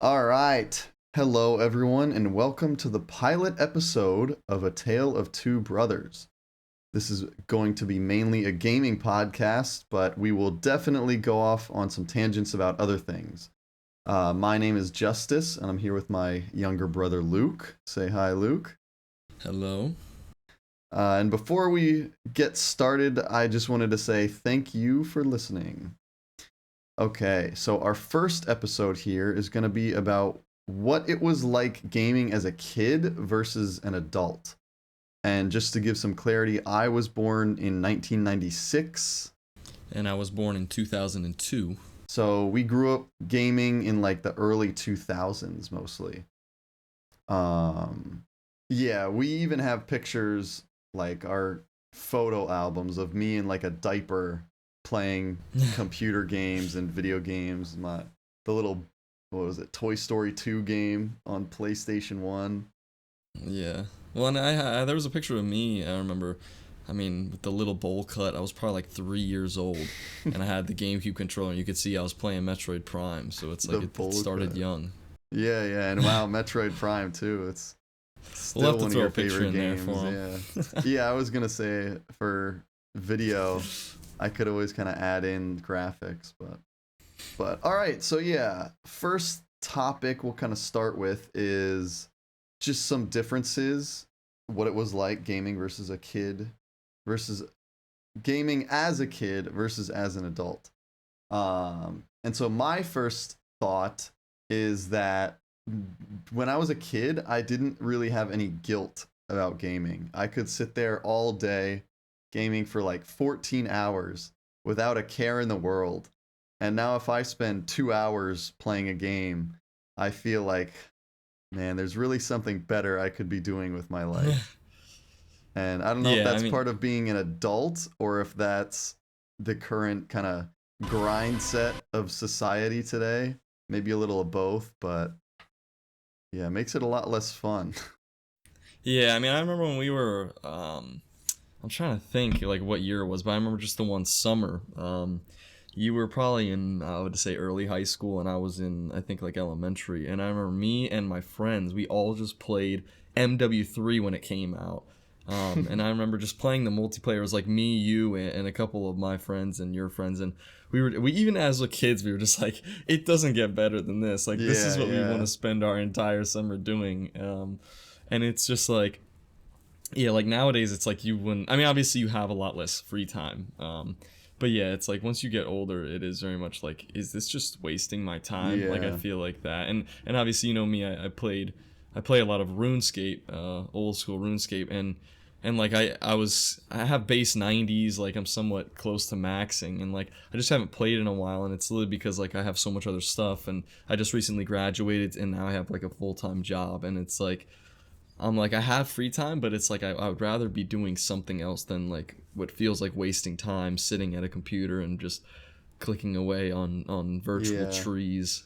All right. Hello, everyone, and welcome to the pilot episode of A Tale of Two Brothers. This is going to be mainly a gaming podcast, but we will definitely go off on some tangents about other things. My name is Justice, and I'm here with my younger brother, Luke. Say hi, Luke. Hello. And before we get started, I just wanted to say thank you for listening. Okay, so our first episode here is going to be about what it was like gaming as a kid versus an adult. And just to give some clarity, I was born in 1996. And I was born in 2002. So we grew up gaming in like the early 2000s mostly. Yeah, we even have pictures, like our photo albums of me in like a diaper playing computer games and video games. The little, what was it, Toy Story 2 game on PlayStation 1. Yeah. Well, and I there was a picture of me, I remember, with the little bowl cut. I was probably like 3 years old, and I had the GameCube controller, and you could see I was playing Metroid Prime, so it's like it started cut. young. Yeah, and wow, Metroid Prime too. It's still We'll have to one of throw your a picture favorite in there games. for 'em. Yeah. Yeah, I was gonna say for video, I could always kind of add in graphics, but all right. So yeah, first topic we'll kind of start with is just some differences, what it was like gaming versus a kid, versus gaming as a kid versus as an adult. And so my first thought is that when I was a kid, I didn't really have any guilt about gaming. I could sit there all day gaming for like 14 hours without a care in the world. And now if I spend 2 hours playing a game, I feel like, man, there's really something better I could be doing with my life. And I don't know if Yeah, that's part of being an adult or if that's the current kind of grind set of society today. Maybe a little of both, but yeah, it makes it a lot less fun. yeah. I remember when we were, I'm trying to think like what year it was, but I remember just the one summer. You were probably in, I would say, early high school, and I was in, I think, like elementary. And I remember me and my friends, we all just played MW3 when it came out. And I remember just playing the multiplayer. It was like me, you, and a couple of my friends and your friends, and we even as the kids, we were just like, it doesn't get better than this. Like this is what we want to spend our entire summer doing. And it's just like, yeah, like nowadays it's like you wouldn't. Obviously you have a lot less free time. But yeah, it's like once you get older, it is very much like, is this just wasting my time? Like I Yeah. feel like that, and obviously you know me, I play a lot of RuneScape, old school RuneScape, and like I have base 90s, like I'm somewhat close to maxing, and like I just haven't played in a while, and it's literally because like I have so much other stuff, and I just recently graduated, and now I have like a full-time job, and it's like I'm like I have free time, but it's like I would rather be doing something else than like what feels like wasting time sitting at a computer and just clicking away on virtual Yeah. trees.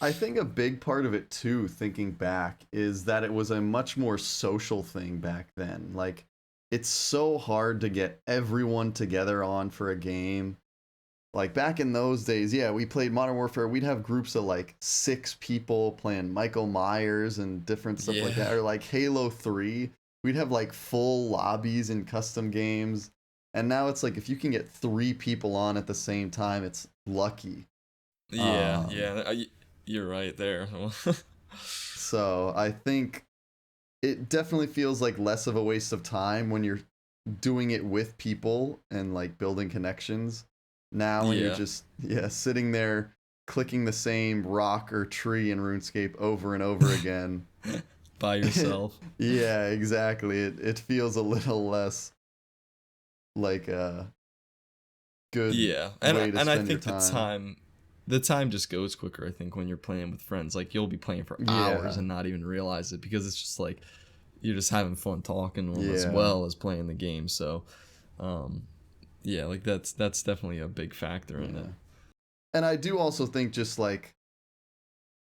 I think a big part of it too, thinking back, is that it was a much more social thing back then. Like, it's so hard to get everyone together on for a game. Like back in those days, yeah, we played Modern Warfare. We'd have groups of like 6 people playing Michael Myers and different stuff like Yeah. that. Or like Halo 3, we'd have like full lobbies and custom games. And now it's like if you can get 3 people on at the same time, it's lucky. Yeah, Um, yeah, you're right there. so I think it definitely feels like less of a waste of time when you're doing it with people and like building connections. Now when you're Yeah, just sitting there clicking the same rock or tree in RuneScape over and over again. by yourself. Yeah, exactly. It feels a little less like a good Yeah, way to and I spend your think time. the time just goes quicker. I think when you're playing with friends, like you'll be playing for hours Yeah. and not even realize it because it's just like you're just having fun talking to them as Yeah. well as playing the game. So, um, yeah, like that's definitely a big factor in it. Yeah. And I do also think just like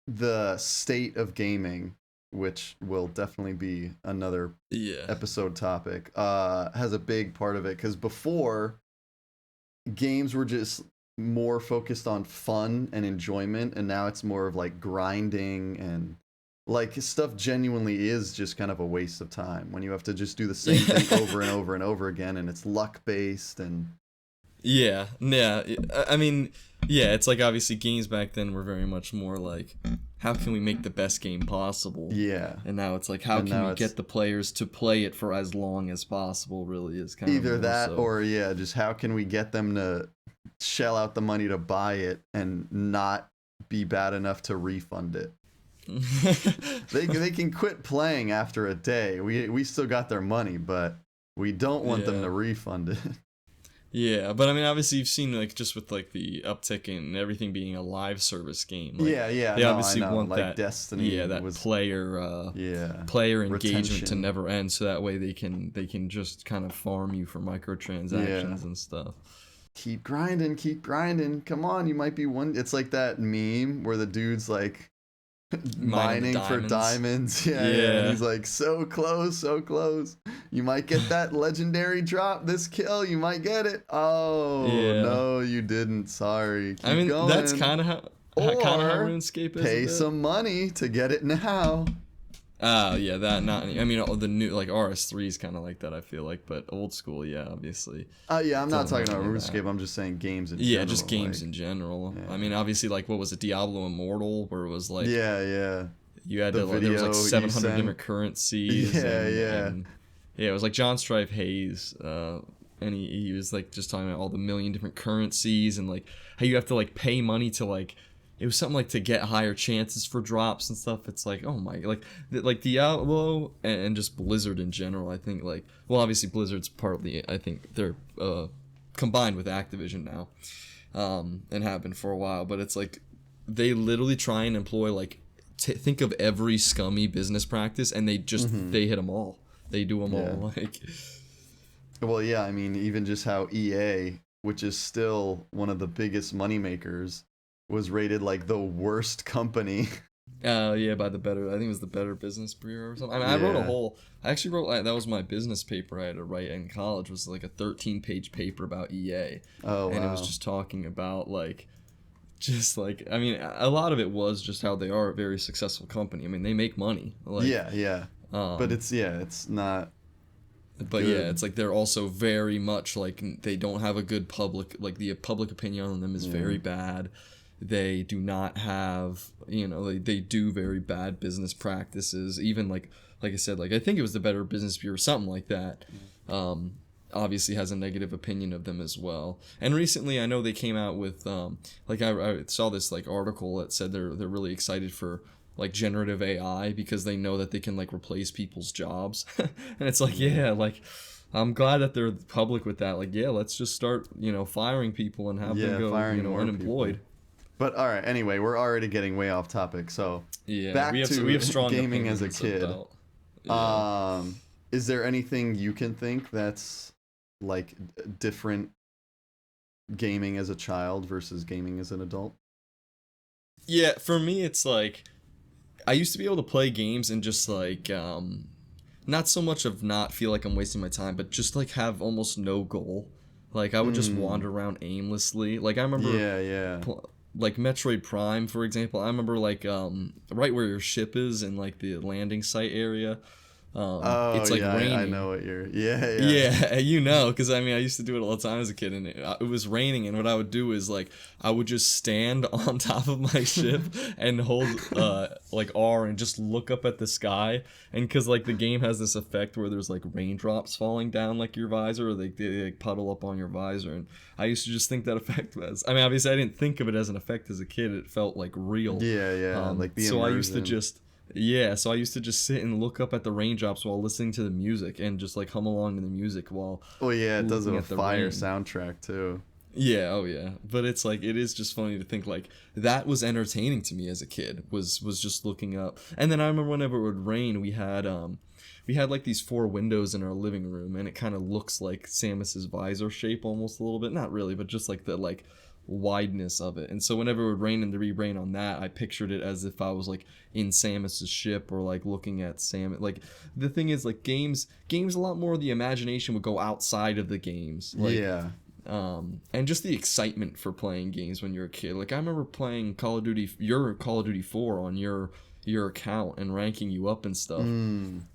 the state of gaming, which will definitely be another Yeah, episode topic, has a big part of it because before games were just more focused on fun and enjoyment, and now it's more of like grinding, and like stuff genuinely is just kind of a waste of time when you have to just do the same thing over and over and over again, and it's luck based. And Yeah, yeah. I mean, yeah, it's like obviously games back then were very much more like, how can we make the best game possible? yeah, And now it's like, how And can now we it's- get the players to play it for as long as possible, really is kind of either more that so. or yeah, just how can we get them to shell out the money to buy it and not be bad enough to refund it. They can quit playing after a day. We still got their money, but we don't want them Yeah. to refund it. Yeah, but I mean, obviously you've seen like just with like the uptick in everything being a live service game. Like, yeah, they no, obviously I know. want Like that. Destiny Yeah, that was player engagement to retention. never end, so that way they can just kind of farm you for microtransactions and stuff. Keep grinding. Come on, you might be one. It's like that meme where the dude's like mining for diamonds. Yeah, and he's like so close. You might get that legendary drop this kill. You might get it. Oh no, you didn't. Sorry. Keep I mean, going. that's kind of how Or RuneScape is. pay some money to get it now. Yeah, that not. I mean, all the new like RS3 is kind of like that. I feel like, but old school, yeah, obviously. Yeah, I'm not talking about Don't have RuneScape. I'm just saying games in general. Yeah, just games in general. Yeah. I mean, obviously, like what was it, Diablo Immortal, where it was like yeah. you had The to like, there was video like you 700 sent. different currencies. And yeah, it was like John Strife Hayes, and he was like just talking about all the million different currencies and like how you have to like pay money to like. It was something like to get higher chances for drops and stuff. It's like, oh my, like Diablo and just Blizzard in general. I think like, well, obviously Blizzard's partly, I think they're combined with Activision now, and have been for a while. But it's like they literally try and employ like think of every scummy business practice, and they just they hit them all. They do them all. Like, well, yeah. I mean, even just how EA, which is still one of the biggest moneymakers, was rated like the worst company. Yeah, by the Better, I think it was the Better Business Bureau or something. I mean, I actually wrote, that was my business paper I had to write in college, was like a 13-page paper about EA. Oh, and it was just talking about like, just like, I mean, a lot of it was just how they are a very successful company. I mean, they make money. Like, yeah. But it's not. But good. yeah, it's like they're also very much like they don't have a good public, like the public opinion on them is very bad. They do not have, they do very bad business practices. Even like I said, like I think it was the Better Business Bureau or something like that. Obviously has a negative opinion of them as well. And recently, I know they came out with like I saw this like article that said they're really excited for like generative AI because they know that they can like replace people's jobs. And it's like, yeah, like I'm glad that they're public with that. Like, yeah, let's just start, firing people and have them go, unemployed. People. But all right, anyway, we're already getting way off topic. So back we have strong gaming as a kid. About, is there anything you can think that's like different gaming as a child versus gaming as an adult? Yeah, for me, it's like I used to be able to play games and just like not so much of not feel like I'm wasting my time, but just like have almost no goal. Like I would just wander around aimlessly. Like I remember like Metroid Prime, for example. I remember like right where your ship is in like the landing site area. It's like raining. I know what you're. Yeah. Yeah, because I mean I used to do it all the time as a kid, and it was raining, and what I would do is like I would just stand on top of my ship and hold like R and just look up at the sky, and because like the game has this effect where there's like raindrops falling down like your visor, or they like puddle up on your visor, and I used to just think that effect was. I mean, obviously I didn't think of it as an effect as a kid; it felt like real. Yeah, like the immersion. So I used to just. Yeah, so I used to just sit and look up at the raindrops while listening to the music and just like hum along to the music while. Oh yeah, it does have a fire rain. soundtrack too. Yeah, oh yeah, but it's like it is just funny to think like that was entertaining to me as a kid. Was just looking up, and then I remember whenever it would rain, we had like these 4 windows in our living room, and it kind of looks like Samus's visor shape almost a little bit, not really, but just like the like wideness of it. And so whenever it would rain and there be rain on that, I pictured it as if I was like in Samus's ship or like looking at Samus. Like the thing is like games a lot more of the imagination would go outside of the games. Like, yeah. And just the excitement for playing games when you're a kid. Like I remember playing Call of Duty, your Call of Duty 4 on your account and ranking you up and stuff. And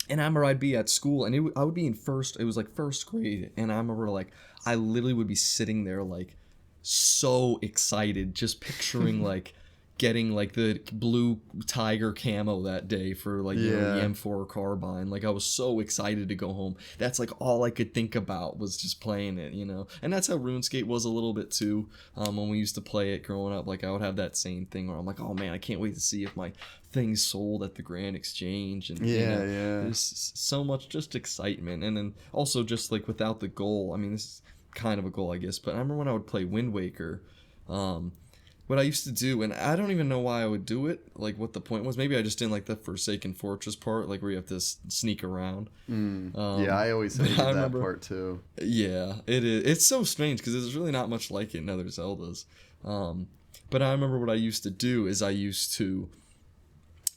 I remember I'd be at school, and I would be in it was like first grade, and I remember like I literally would be sitting there like so excited, just picturing like getting like the blue tiger camo that day for like you know, the M4 carbine. Like I was so excited to go home. That's like all I could think about was just playing it, you know. And that's how RuneScape was a little bit too. When we used to play it growing up, like I would have that same thing where I'm like, oh man, I can't wait to see if my thing's sold at the Grand Exchange. And you know, there's so much just excitement. And then also just like without the goal, I mean, this is kind of a goal, I guess, but I remember when I would play Wind Waker, what I used to do, and I don't even know why I would do it, like what the point was. Maybe I just didn't like the Forsaken Fortress part, like where you have to sneak around. Yeah, I always hated that part too. Yeah, it is. It's so strange because there's really not much like it in other Zeldas. But I remember what I used to do is I used to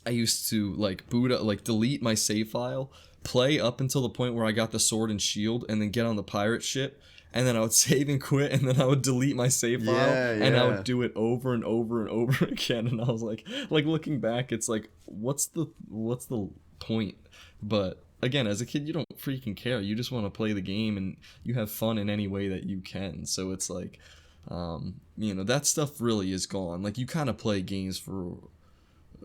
like boot up, like delete my save file, play up until the point where I got the sword and shield, and then get on the pirate ship. And then I would save and quit, and then I would delete my save file, and I would do it over and over and over again. And I was like looking back, it's like, what's the point? But again, as a kid, you don't freaking care. You just want to play the game, and you have fun in any way that you can. So it's like, you know, that stuff really is gone. Like you kind of play games for,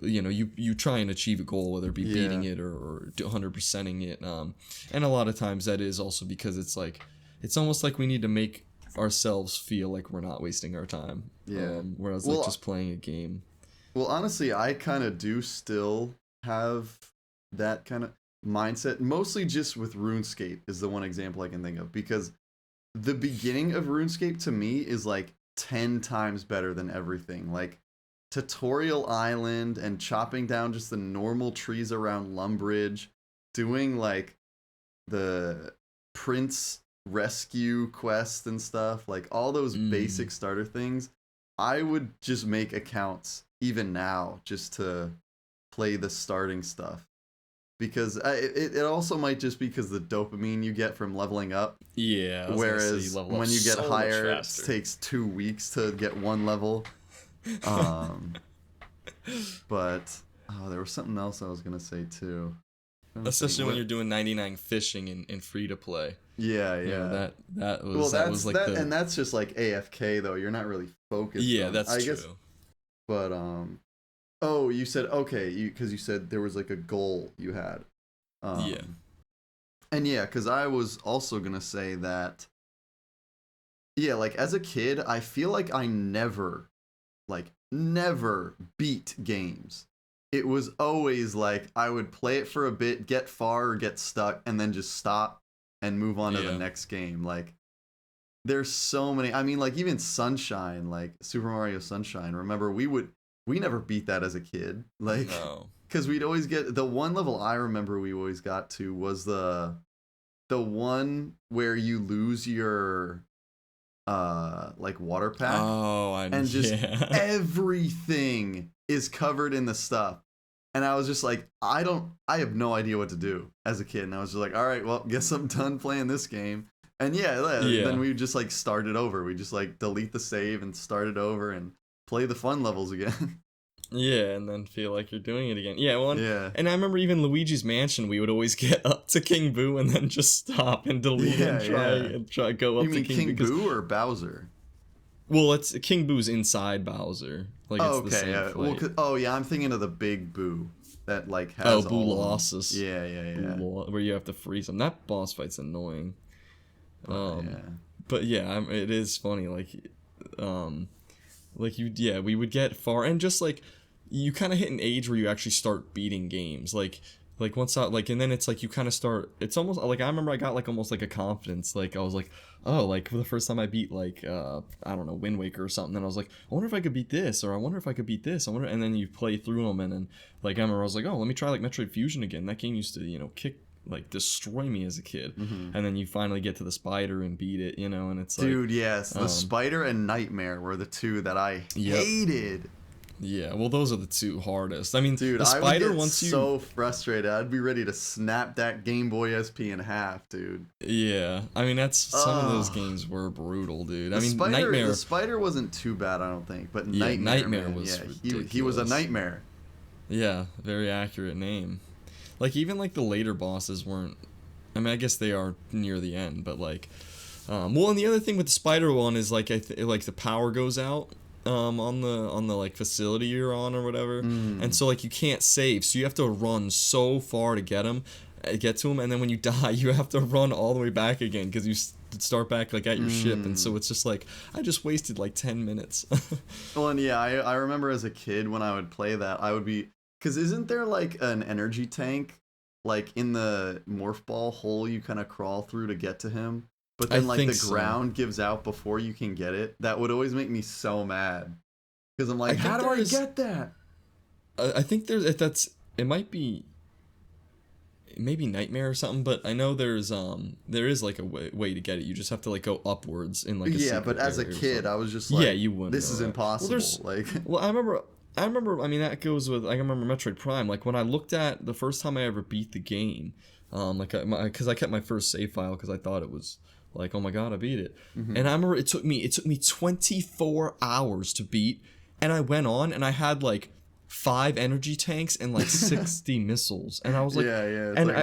you know, you try and achieve a goal, whether it be beating it or 100%ing it. And a lot of times that is also because it's like, it's almost like we need to make ourselves feel like we're not wasting our time. Whereas like just playing a game. Well, honestly, I kind of do still have that kind of mindset. Mostly just with RuneScape is the one example I can think of. Because the beginning of RuneScape to me is like 10 times better than everything. Like Tutorial Island and chopping down just the normal trees around Lumbridge. Doing like the Prince rescue quest and stuff, like all those basic starter things. I would just make accounts even now just to play the starting stuff, because it also might just be because the dopamine you get from leveling up. Whereas when you get higher, it takes 2 weeks to get one level. But there was something else I was gonna say too. Especially when you're doing 99 fishing in free to play. Yeah. You know, that was like and that's just like AFK though. You're not really focused. Yeah, that's true. Guess, but you said because you said there was like a goal you had. And because I was also gonna say that. Yeah, like as a kid, I feel like I never beat games. It was always like I would play it for a bit, get far or get stuck, and then just stop and move on to the next game. Like, there's so many. I mean, like even Sunshine, like Super Mario Sunshine. Remember, we never beat that as a kid. Like, because we'd always get the one level I remember we always got to was the one where you lose your like water pack. And just everything is covered in the stuff. And I was just like, I have no idea what to do as a kid. And I was just like, all right, well, guess I'm done playing this game. And then we just like started over. We just like delete the save and start it over and play the fun levels again. Yeah, and then feel like you're doing it again. And I remember even Luigi's Mansion, we would always get up to King Boo and then just stop and delete and try go up to King Boo or Bowser? Well, it's King Boo's inside Bowser. Like it's the same fight. I'm thinking of the big Boo that like has Boo Losses. Yeah. Where you have to freeze him. That boss fight's annoying. But it is funny. We would get far and just like you kind of hit an age where you actually start beating games. Like once out, like, and then it's like you kind of start. It's almost like I remember I got like almost like a confidence. Like I was like, oh, like for the first time I beat like I don't know, Wind Waker or something. And I was like, I wonder if I could beat this, or I wonder if I could beat this. And then you play through them, and then like I remember I was like, oh, let me try like Metroid Fusion again. That game used to destroy me as a kid. And then you finally get to the spider and beat it, and it's like, dude, yes, the spider and Nightmare were the two that I hated. Yeah, well, those are the two hardest. I mean, Dude, the spider, I would get once you... so frustrated. I'd be ready to snap that Game Boy SP in half, dude. Yeah, I mean, that's... Some of those Ugh. games were brutal, dude. The I mean, spider, Nightmare... The spider wasn't too bad, I don't think, but Yeah, Nightmare was ridiculous. he was a nightmare. Yeah, very accurate name. Like, even, like, the later bosses weren't... I mean, I guess they are near the end, but, like... well, and the other thing with the spider one is, like, like, the power goes out on the, like, facility you're on or whatever. And so, like, you can't save, so you have to run so far to get to him, and then when you die, you have to run all the way back again, because you start back, like, at your ship, and so it's just, like, I just wasted, like, 10 minutes. Well, and yeah, I remember as a kid when I would play that, I would be... Because isn't there, like, an energy tank, like, in the morph ball hole you kind of crawl through to get to him? But then, like, the ground gives out before you can get it? That would always make me so mad. Because I'm like, how do I get that? I think it might be... maybe Nightmare or something, but I know there is like a way to get it. You just have to, like, go upwards in, like, a yeah, but as a kid I was just like, you wouldn't this is impossible. Well, I remember, I mean, that goes with, I remember Metroid Prime, like, when I looked at the first time I ever beat the game, like, because I kept my first save file because I thought it was like, oh my god, I beat it. And I remember it took me 24 hours to beat, and I went on and I had, like, 5 energy tanks and, like, 60 missiles, and I was like,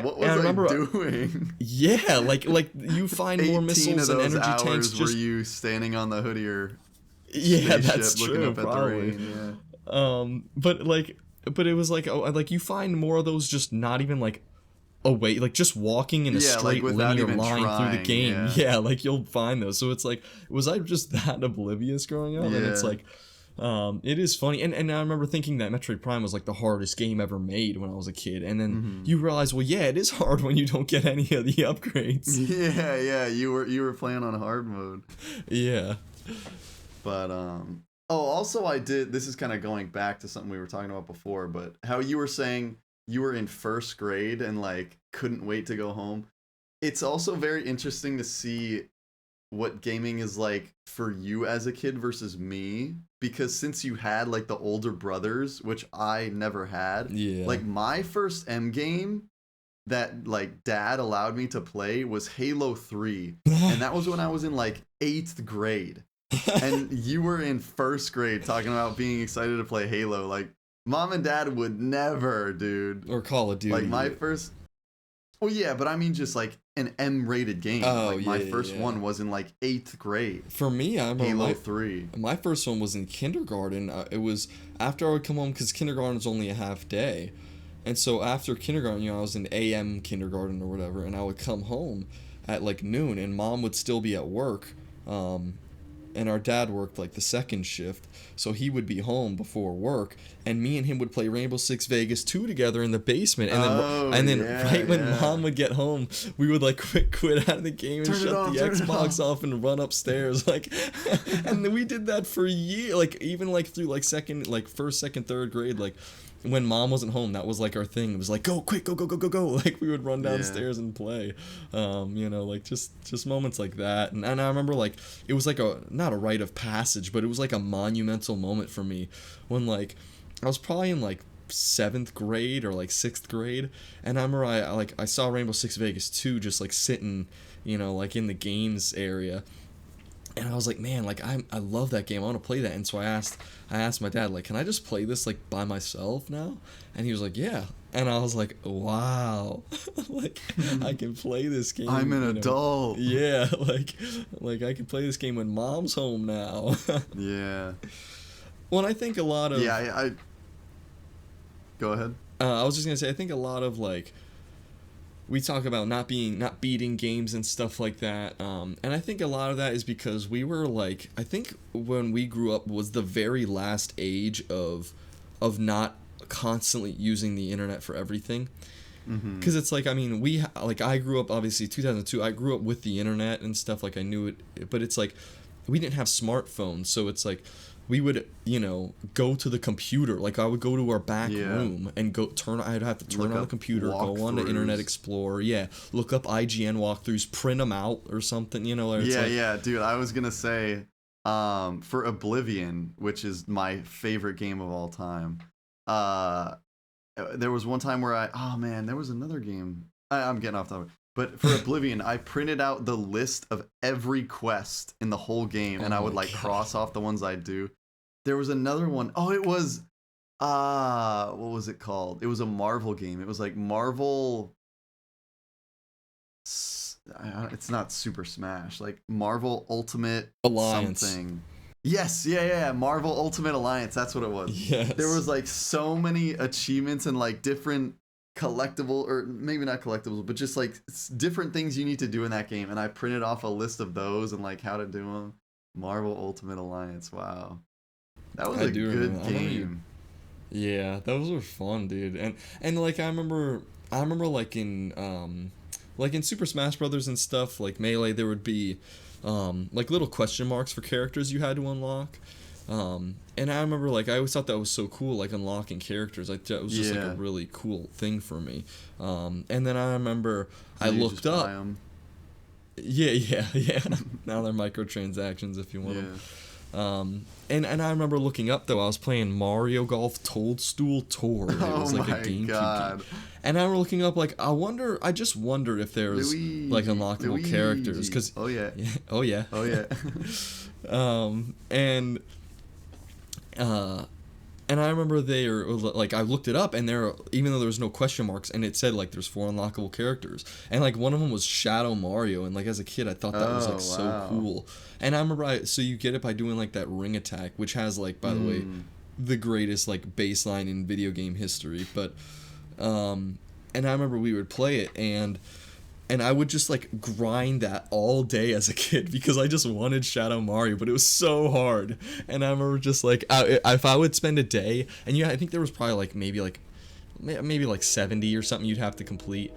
what was I doing? Yeah, like you find more missiles and energy tanks. Just were you standing on the hood of your that's looking true, up at probably. the rain? Yeah. But it was like, oh, like, you find more of those just not even, like, away, like, just walking in a straight linear line through the game. Yeah, like, you'll find those. So it's like, was I just that oblivious growing up? And it's like, it is funny, and I remember thinking that Metroid Prime was, like, the hardest game ever made when I was a kid, and then you realize, well, yeah, it is hard when you don't get any of the upgrades. Yeah, you were playing on hard mode. Yeah. But also I did, this is kind of going back to something we were talking about before, but how you were saying you were in first grade and, like, couldn't wait to go home. It's also very interesting to see what gaming is like for you as a kid versus me, because since you had, like, the older brothers, which I never had, like, my first M game that, like, dad allowed me to play was Halo 3, and that was when I was in, like, 8th grade, and you were in first grade talking about being excited to play Halo. Like, mom and dad would never, dude. Or Call of Duty. Like, my first... Well, yeah, but I mean just, like, an M-rated game. Oh, like, my first one was in, like, 8th grade. For me, I remember Halo 3. My first one was in kindergarten. It was after I would come home, because kindergarten is only a half day. And so after kindergarten, you know, I was in AM kindergarten or whatever, and I would come home at, like, noon, and mom would still be at work. And our dad worked, like, the second shift, so he would be home before work, and me and him would play Rainbow Six Vegas 2 together in the basement, and then when mom would get home, we would, like, quit out of the game and shut the Xbox off and run upstairs, like, and then we did that for years, like, even, like, through, like, first, second, third grade, like, when mom wasn't home, that was, like, our thing. It was like, go quick, go, like, we would run downstairs and play. You know, like, just moments like that. And I remember, like, it was like not a rite of passage, but it was like a monumental moment for me when, like, I was probably in, like, 7th grade or, like, 6th grade, and I remember I saw Rainbow Six Vegas 2 just, like, sitting, you know, like, in the games area. And I was like, man, like, I love that game. I want to play that. And so I asked my dad, like, can I just play this, like, by myself now? And he was like, yeah. And I was like, wow, like, I can play this game. I'm an adult. Yeah, like I can play this game when mom's home now. Yeah. Well, I think a lot of... Yeah, I go ahead. I was just going to say, I think a lot of, like, we talk about not beating games and stuff like that, and I think a lot of that is because we were, like, I think when we grew up was the very last age of not constantly using the internet for everything, because it's like, I mean, I grew up, obviously 2002, I grew up with the internet and stuff, like, I knew it, but it's like we didn't have smartphones, so it's like we would, you know, go to the computer. Like, I would go to our back room and I'd have to turn on the computer, go on to Internet Explorer, look up IGN walkthroughs, print them out or something, you know. Or it's yeah, dude, I was gonna say, For Oblivion, which is my favorite game of all time. There was one time where oh man, there was another game. I'm getting off topic. But for Oblivion, I printed out the list of every quest in the whole game, and I would like cross off the ones I do. There was another one. Oh, it was what was it called? It was a Marvel game. It was like Marvel. It's not Super Smash. Like Marvel Ultimate Alliance. Something. Yes, yeah. Marvel Ultimate Alliance. That's what it was. Yes. There was like so many achievements and like different collectible, or maybe not collectibles, but just like different things you need to do in that game. And I printed off a list of those and like how to do them. Marvel Ultimate Alliance. Wow, that was a good game. Yeah, those were fun, dude. And like I remember like in Super Smash Brothers and stuff, like Melee, there would be like little question marks for characters you had to unlock. And I remember like I always thought that was so cool, like unlocking characters. Like that was just like a really cool thing for me. And then I remember I looked up. Yeah. Now they're microtransactions if you want them. And I remember looking up though. I was playing Mario Golf Toadstool Tour. It was like a GameCube game. And I remember looking up like I just wondered if there was like unlockable characters because oh yeah. And I remember they were like I looked it up and even though there was no question marks and it said like there's 4 unlockable characters and like one of them was Shadow Mario and like as a kid I thought that was like so cool. And I remember so you get it by doing like that ring attack, which has like by the way the greatest like baseline in video game history. But and I remember we would play it and I would just like grind that all day as a kid because I just wanted Shadow Mario, but it was so hard. And I remember just like if I would spend a day, and I think there was probably like maybe like 70 or something you'd have to complete.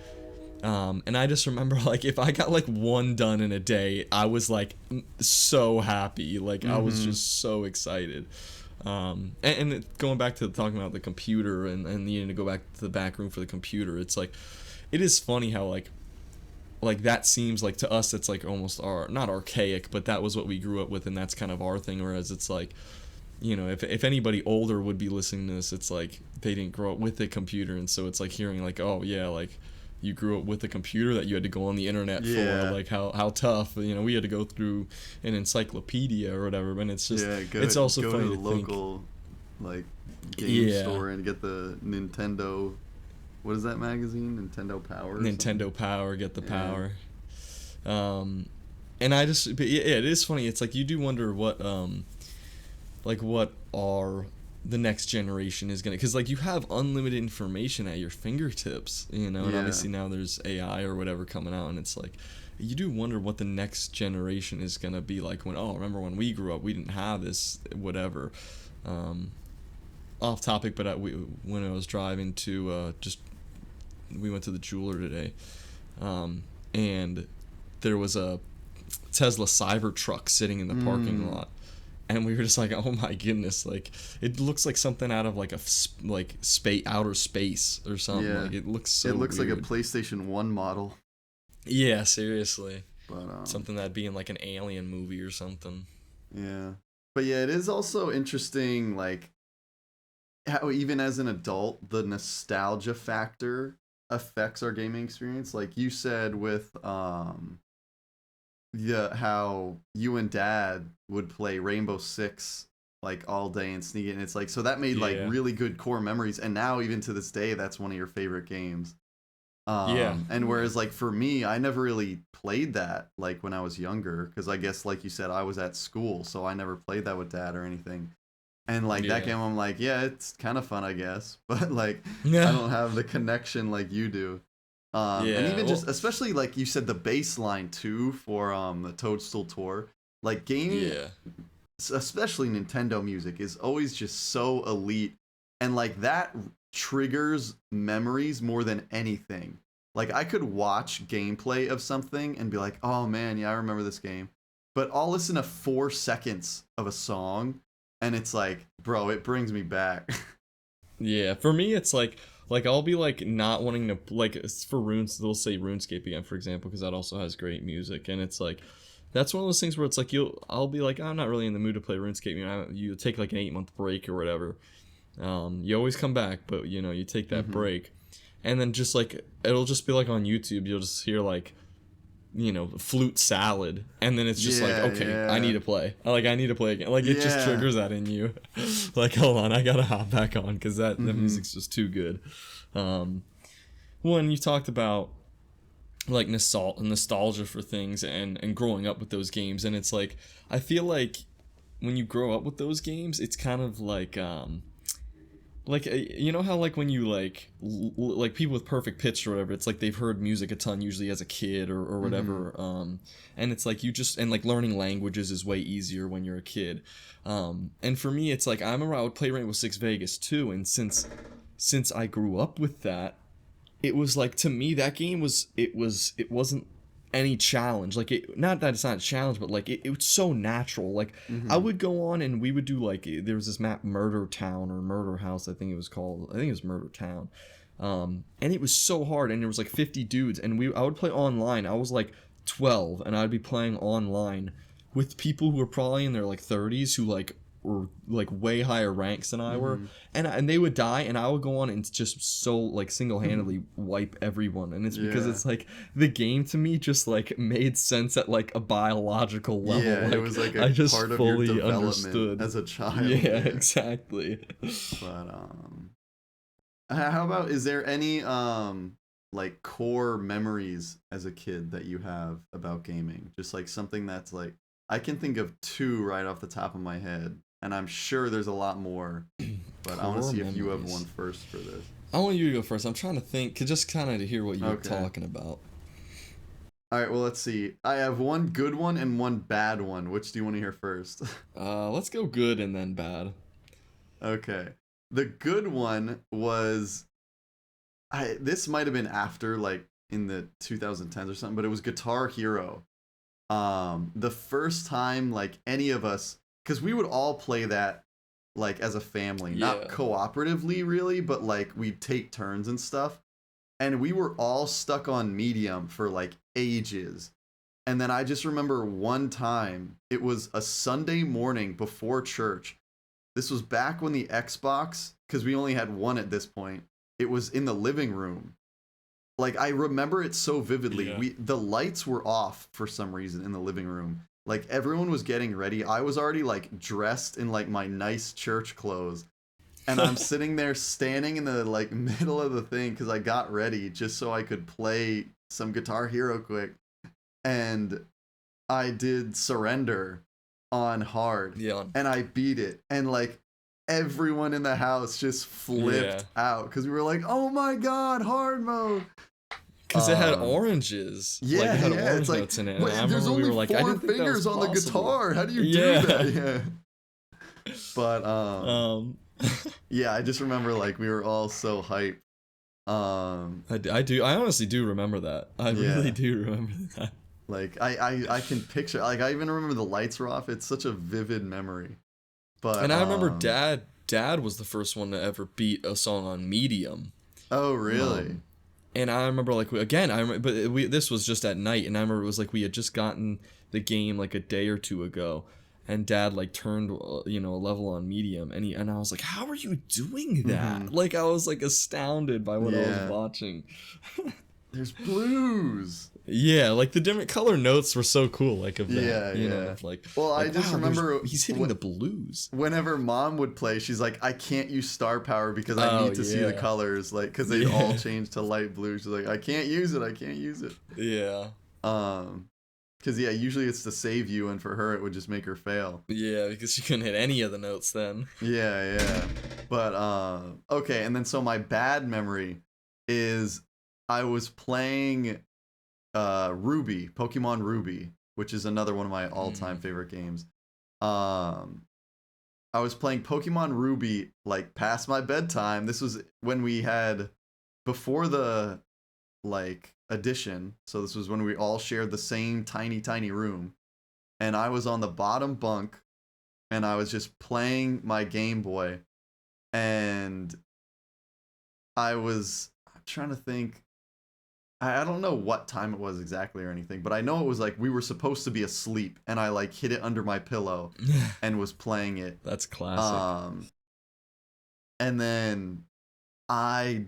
And I just remember like if I got like one done in a day, I was like so happy, like I was just so excited. And going back to talking about the computer and needing to go back to the back room for the computer, it's like it is funny how like that seems like to us it's like almost not archaic, but that was what we grew up with and that's kind of our thing, whereas it's like, you know, if anybody older would be listening to this, it's like they didn't grow up with a computer, and so it's like hearing like, oh yeah, like you grew up with a computer that you had to go on the internet for, like how tough, you know, we had to go through an encyclopedia or whatever, and it's just it's also go funny to the local like game store and get the Nintendo. What is that magazine? Nintendo Power? Nintendo Power, get the power. And I just, but yeah, it is funny. It's like you do wonder what are the next generation is gonna, because like you have unlimited information at your fingertips, you know, and obviously now there's AI or whatever coming out, and it's like you do wonder what the next generation is gonna be like when, remember when we grew up, we didn't have this, whatever. Off topic, but when I was driving to we went to the jeweler today, and there was a Tesla Cybertruck sitting in the parking lot, and we were just like, oh my goodness, like it looks like something out of like outer space or something. Like it looks so weird. Like a PlayStation 1 model. Yeah, seriously. But something that'd be in like an alien movie or something. Yeah, but yeah, it is also interesting like how even as an adult the nostalgia factor affects our gaming experience. Like you said with how you and Dad would play Rainbow Six like all day and sneak it, and it's like, so that made like really good core memories, and now even to this day that's one of your favorite games. And whereas like for me, I never really played that like when I was younger, because I guess like you said, I was at school, so I never played that with Dad or anything. And like that game, I'm like, yeah, it's kind of fun, I guess, but like I don't have the connection like you do. And even just, especially like you said, the bass line too for the Toadstool Tour, like gaming, especially Nintendo music, is always just so elite, and like that triggers memories more than anything. Like I could watch gameplay of something and be like, oh man, yeah, I remember this game, but I'll listen to 4 seconds of a song and it's like, bro, it brings me back. Yeah, for me, it's like I'll be like not wanting to, like for they'll say RuneScape again, for example, because that also has great music, and it's like That's one of those things where it's like I'll be like, I'm not really in the mood to play RuneScape. You know, you take like an 8-month break or whatever. You always come back, but you know, you take that break, and then just like it'll just be like on YouTube, you'll just hear like, you know, flute salad, and then it's just like, okay, I need to play. I need to play again. Like it just triggers that in you. Like, hold on, I gotta hop back on because that music's just too good. When you talked about like nostalgia for things and growing up with those games, and it's like I feel like when you grow up with those games, it's kind of like you know how like when you like like people with perfect pitch or whatever, it's like they've heard music a ton usually as a kid or whatever, and it's like you just, and like learning languages is way easier when you're a kid, and for me it's like I remember I would play Rainbow Six Vegas too, and since I grew up with that, it was like, to me that game it wasn't any challenge. Like, it, not that it's not a challenge, but like it was so natural. Like I would go on and we would do like, there was this map Murder Town or Murder House, I think it was called. I think it was Murder Town. And it was so hard, and there was like 50 dudes, and I would play online. I was like 12 and I'd be playing online with people who were probably in their like 30s, who like were like way higher ranks than I were, and they would die, and I would go on and just so like single-handedly wipe everyone. And it's because it's like the game to me just like made sense at like a biological level. Yeah, like, it was like a I just part of fully your development understood as a child. Yeah, exactly. But how about, is there any like core memories as a kid that you have about gaming? Just like something that's like, I can think of 2 right off the top of my head, and I'm sure there's a lot more, but I want to see if you have one first for this. I want you to go first. I'm trying to think, just kind of to hear what you're talking about. All right, well, let's see. I have one good one and one bad one. Which do you want to hear first? Let's go good and then bad. Okay. The good one was, this might have been after, like, in the 2010s or something, but it was Guitar Hero. The first time, like, any of us, because we would all play that, like, as a family, not cooperatively really, but like we'd take turns and stuff, and we were all stuck on medium for like ages. And then I just remember one time, it was a Sunday morning before church. This was back when the Xbox, because we only had one at this point, it was in the living room. Like, I remember it so vividly. The lights were off for some reason in the living room. Like, everyone was getting ready. I was already, like, dressed in, like, my nice church clothes. And I'm sitting there standing in the, like, middle of the thing because I got ready just so I could play some Guitar Hero quick. And I did Surrender on hard. Yeah. And I beat it. And, like, everyone in the house just flipped out because we were like, oh my god, hard mode. Because it had oranges. Yeah, like, it had orange it's like, notes in it. There's only we were like, 4 fingers on the guitar. How do you do that? Yeah. But yeah, I just remember like we were all so hyped. I honestly do remember that. I really do remember that. Like I can picture, like I even remember the lights were off. It's such a vivid memory. But and I remember Dad was the first one to ever beat a song on medium. Oh really? And I remember like this was just at night, and I remember it was like we had just gotten the game like a day or 2 ago, and Dad like turned a level on medium, and I was like, how are you doing that? Like I was like astounded by what I was watching. There's blues. Yeah, like the different color notes were so cool. Like of that, you know, like. Well, I just remember he's hitting the blues. Whenever Mom would play, she's like, "I can't use star power because I need to see the colors, like, because they all change to light blue." She's like, "I can't use it. I can't use it." Yeah. Because usually it's to save you, and for her it would just make her fail. Yeah, because she couldn't hit any of the notes then. Yeah. But okay, and then so my bad memory is I was playing Ruby, Pokemon Ruby, which is another one of my all-time favorite games. I was playing Pokemon Ruby like past my bedtime. This was when we had, before the like edition, so this was when we all shared the same tiny room, and I was on the bottom bunk and I was just playing my Game Boy, and I'm trying to think. I don't know what time it was exactly or anything, but I know it was like we were supposed to be asleep, and I like hid it under my pillow and was playing it. That's classic. And then I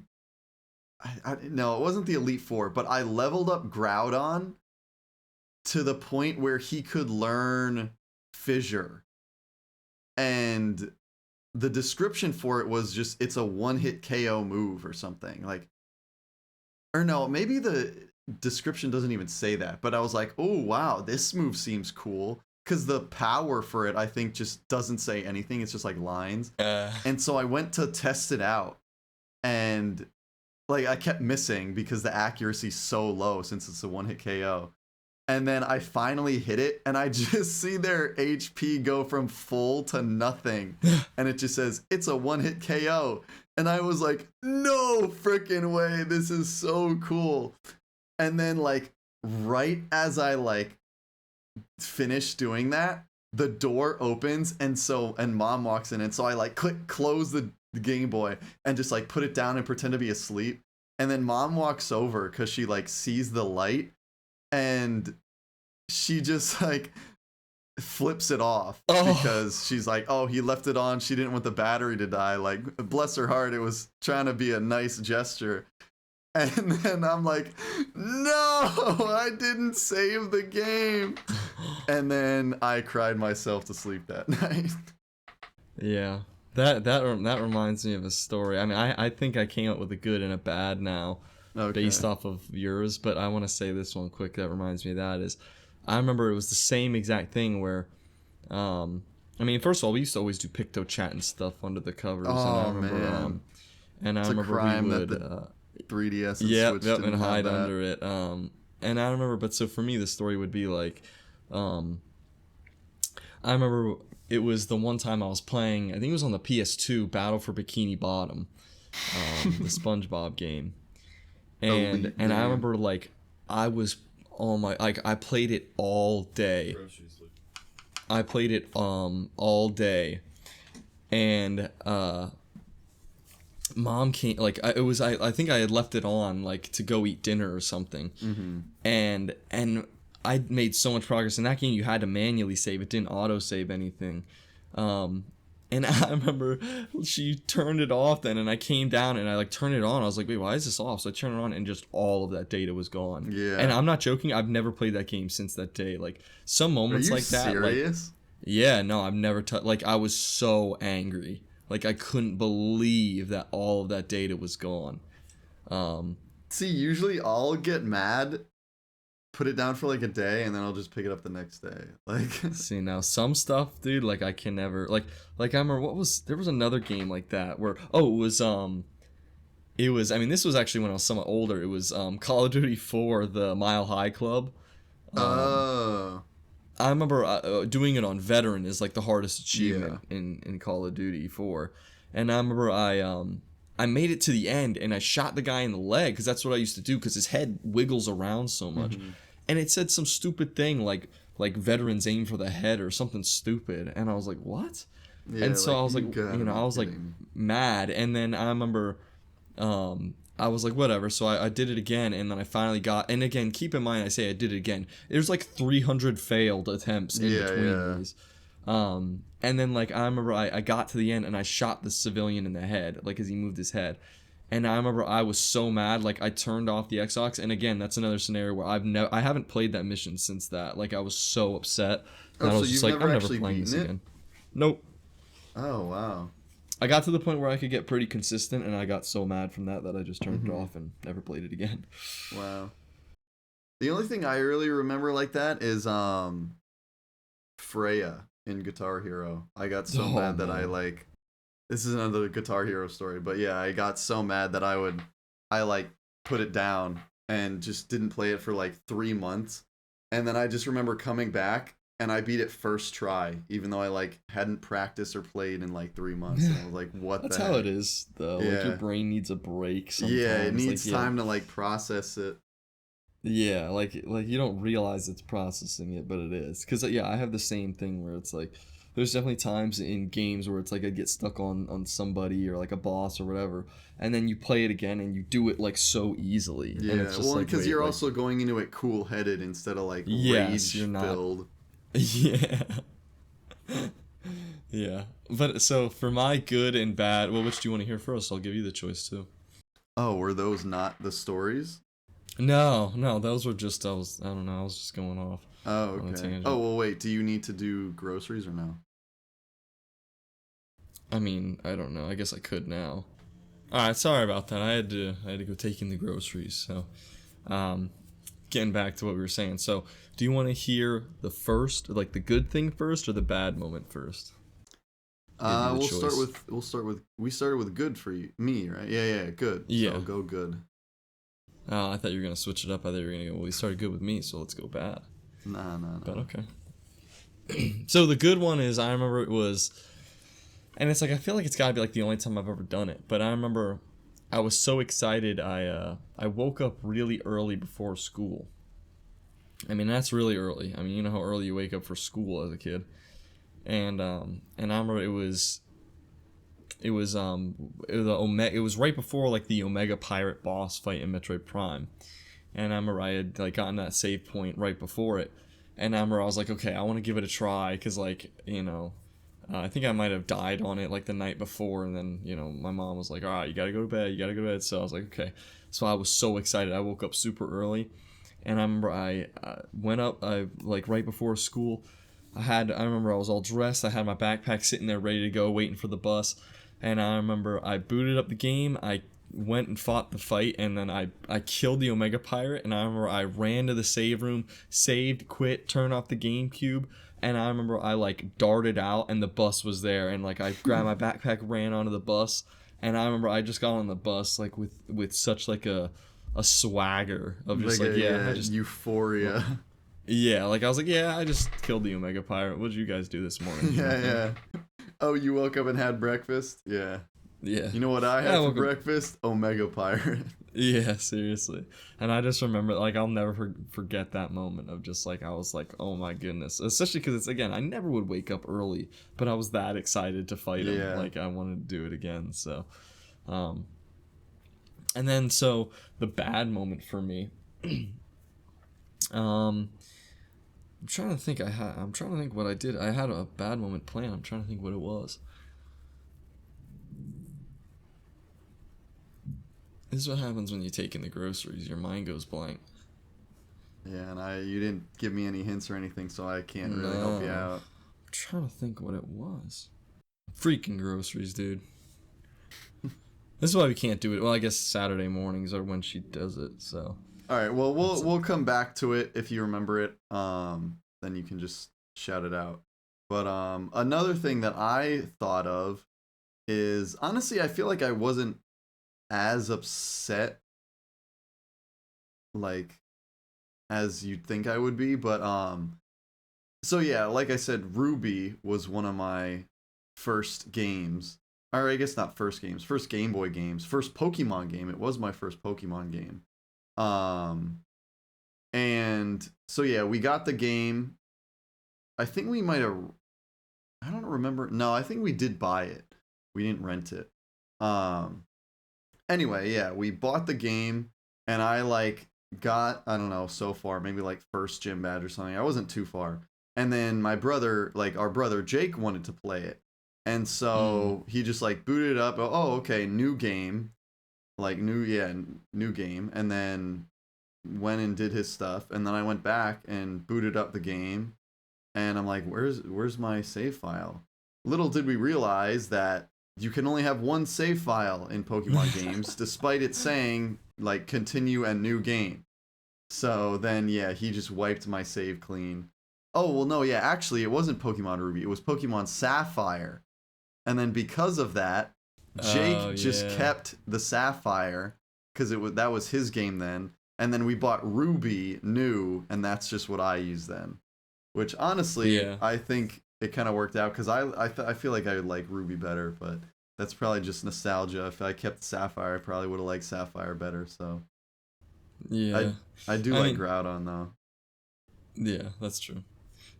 no, it wasn't the Elite Four, but I leveled up Groudon to the point where he could learn Fissure. And the description for it was just, it's a one-hit KO move or something. Like, or no, maybe the description doesn't even say that, but I was like, oh wow, this move seems cool. Because the power for it, I think, just doesn't say anything. It's just like lines. And so I went to test it out. And like I kept missing because the accuracy's so low since it's a one-hit KO. And then I finally hit it, and I just see their HP go from full to nothing. And it just says, it's a one-hit KO. And I was like, no freaking way, this is so cool. And then like right as I like finish doing that, the door opens, and Mom walks in, and so I like close the Game Boy and just like put it down and pretend to be asleep. And then Mom walks over because she like sees the light, and she just like flips it off because she's like, oh, he left it on, she didn't want the battery to die. Like, bless her heart, it was trying to be a nice gesture. And then I'm like, no, I didn't save the game. And then I cried myself to sleep that night. Yeah, that reminds me of a story. I mean, I think I came up with a good and a bad now, based off of yours. But I want to say this one quick that reminds me of that is, I remember it was the same exact thing where, I mean, first of all, we used to always do Picto Chat and stuff under the covers. Oh, and I remember, man. And I It's remember a crime we would, that the 3DS and yep, Switch yep, didn't and hide have that. under it. And I remember, but so for me, the story would be like, I remember it was the one time I was playing, I think it was on the PS2, Battle for Bikini Bottom, the SpongeBob game. And I remember like I was on my, like I played it all day. I played it all day. And Mom came, like I think I had left it on like to go eat dinner or something. Mm-hmm. And I made so much progress in that game. You had to manually save it, didn't auto save anything. And I remember she turned it off then, and I came down and I like turned it on. I was like, wait, why is this off? So I turned it on, and just all of that data was gone. Yeah. And I'm not joking, I've never played that game since that day. Like some moments like that. Serious? Like, yeah, no, I've never like I was so angry. Like I couldn't believe that all of that data was gone. See, usually I'll get mad, put it down for like a day, and then I'll just pick it up the next day. Like, see, now some stuff, dude, like I can never like I remember there was another game like that where it was I mean, this was actually when I was somewhat older. It was Call of Duty 4, the Mile High Club. I remember doing it on Veteran is like the hardest achievement in Call of Duty 4. And I remember I made it to the end, and I shot the guy in the leg, because that's what I used to do, because his head wiggles around so much. Mm-hmm. And it said some stupid thing like veterans aim for the head or something stupid. And I was like, what? Yeah, and so I was like, I was like mad. And then I remember I was like, whatever. So I did it again, and then I finally got, and again, keep in mind, I say I did it again. There's like 300 failed attempts in between these. And then like I remember I got to the end, and I shot the civilian in the head, like as he moved his head. And I remember I was so mad, like I turned off the Xbox. And again, that's another scenario where I haven't played that mission since that. Like I was so upset. And I was just like, I'm never playing this again. Nope. Oh wow. I got to the point where I could get pretty consistent, and I got so mad from that I just turned it off and never played it again. Wow. The only thing I really remember like that is Freya in Guitar Hero. I got so mad that I like, this is another Guitar Hero story, but yeah, I got so mad that I like put it down and just didn't play it for like 3 months. And then I just remember coming back, and I beat it first try, even though I like hadn't practiced or played in like 3 months. And I was like, what That's the heck? how it is, though. Yeah. Like your brain needs a break sometimes. Yeah, it needs time to like process it. Yeah, like you don't realize it's processing it, but it is. Because, yeah, I have the same thing where it's like, there's definitely times in games where it's like I get stuck on somebody or like a boss or whatever, and then you play it again and you do it like so easily. Yeah, and it's just well, like, because wait, you're like, also going into it cool-headed instead of like yes, rage you're not. filled. Yeah. Yeah. But so for my good and bad, well, which do you want to hear first? I'll give you the choice too. Oh, were those not the stories? No, those were just I don't know, I was just going off Oh, on a okay. tangent. Oh, well, wait. Do you need to do groceries or no? I mean, I don't know. I guess I could now. All right, sorry about that. I had to go take in the groceries. So, getting back to what we were saying. So, do you want to hear the first, like the good thing first, or the bad moment first? We'll start with we started with good for me, right? Yeah, good. Yeah. So go good. Oh, I thought you were gonna switch it up. I thought you were gonna go, well, we started good with me, so let's go bad. Nah. But okay. So the good one is, I remember it was, and it's like, I feel like it's gotta be like the only time I've ever done it, but I remember I was so excited. I woke up really early before school. I mean, that's really early. I mean, you know how early you wake up for school as a kid. And I remember it was right before like the Omega Pirate boss fight in Metroid Prime. And I remember I had like gotten that save point right before it. And I remember I was like, okay, I want to give it a try, because like, you know, I think I might have died on it like the night before, and then, you know, my mom was like, all right, you gotta go to bed. So I was like, okay. So I was so excited. I woke up super early, and I remember I went up like right before school. I remember I was all dressed. I had my backpack sitting there ready to go, waiting for the bus. And I remember I booted up the game. I went and fought the fight, and then I killed the Omega Pirate. And I remember I ran to the save room, saved, quit, turned off the GameCube. And I remember I like darted out, and the bus was there. And like I grabbed my backpack, ran onto the bus. And I remember I just got on the bus like with such like a swagger of just like I just euphoria. Yeah, like I was like, yeah, I just killed the Omega Pirate. What did you guys do this morning? Yeah. Oh, you woke up and had breakfast? Yeah. Yeah. You know what I had for breakfast? Omega Pirate. Yeah, seriously. And I just remember, like, I'll never forget that moment of just like, I was like, oh my goodness. Especially because it's, again, I never would wake up early, but I was that excited to fight him. Like, I wanted to do it again. So, and then, so the bad moment for me, I'm trying to think what I did. I had a bad moment planned. I'm trying to think what it was. This is what happens when you take in the groceries. Your mind goes blank. Yeah, and you didn't give me any hints or anything, so I can't really help you out. I'm trying to think what it was. Freaking groceries, dude. This is why we can't do it. Well, I guess Saturday mornings are when she does it, so. All right, well, we'll come back to it if you remember it. Then you can just shout it out. But another thing that I thought of is, honestly, I feel like I wasn't as upset like as you'd think I would be, but so yeah, like I said, Ruby was one of my first games, or I guess not first games, first Game Boy games, first Pokemon game. It was my first Pokemon game. And so yeah, we got the game. I think we might have, I don't remember. No, I think we did buy it. We didn't rent it. Anyway, yeah, we bought the game, and I like got, I don't know, so far maybe like first gym badge or something. I wasn't too far. And then my brother, like our brother Jake, wanted to play it. And so he just like booted it up. Oh, okay, new game. Like new game. And then went and did his stuff. And then I went back and booted up the game. And I'm like, where's my save file? Little did we realize that you can only have one save file in Pokemon games, despite it saying like continue and new game. So then, yeah, he just wiped my save clean. Oh, well, no, yeah, actually, it wasn't Pokemon Ruby. It was Pokemon Sapphire. And then because of that, Jake just kept the Sapphire, because that was his game then. And then we bought Ruby new, and that's just what I used then. Which, honestly, I think it kind of worked out, because I feel like I would like Ruby better, but that's probably just nostalgia. If I kept Sapphire, I probably would have liked Sapphire better, so. Yeah. I do like Groudon, though. Yeah, that's true.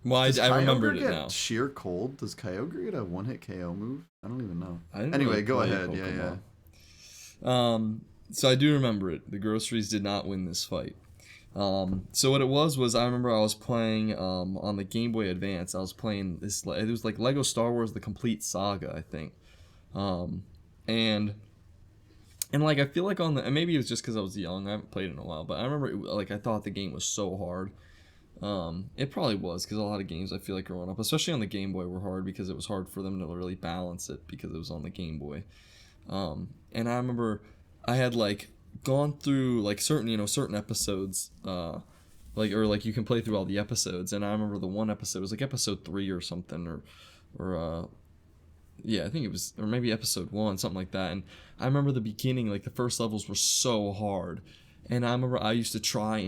Well, Does I remembered Kyogre it get now. sheer cold? Does Kyogre get a one-hit KO move? I don't even know. I didn't Anyway, really go play ahead. Yeah. Pokemon. So I do remember it. The groceries did not win this fight. So what it was I remember I was playing on the Game Boy Advance. I was playing this. It was like Lego Star Wars: The Complete Saga, I think. And like I feel like on the, and maybe it was just because I was young. I haven't played it in a while, but I remember like I thought the game was so hard. It probably was, because a lot of games I feel like growing up, especially on the Game Boy, were hard because it was hard for them to really balance it because it was on the Game Boy. And I remember I had like gone through like certain episodes, like you can play through all the episodes, and I remember the one episode was like episode 3 or something, or yeah, I think it was, or maybe episode 1, something like that. And I remember the beginning, like the first levels were so hard, and I remember I used to try.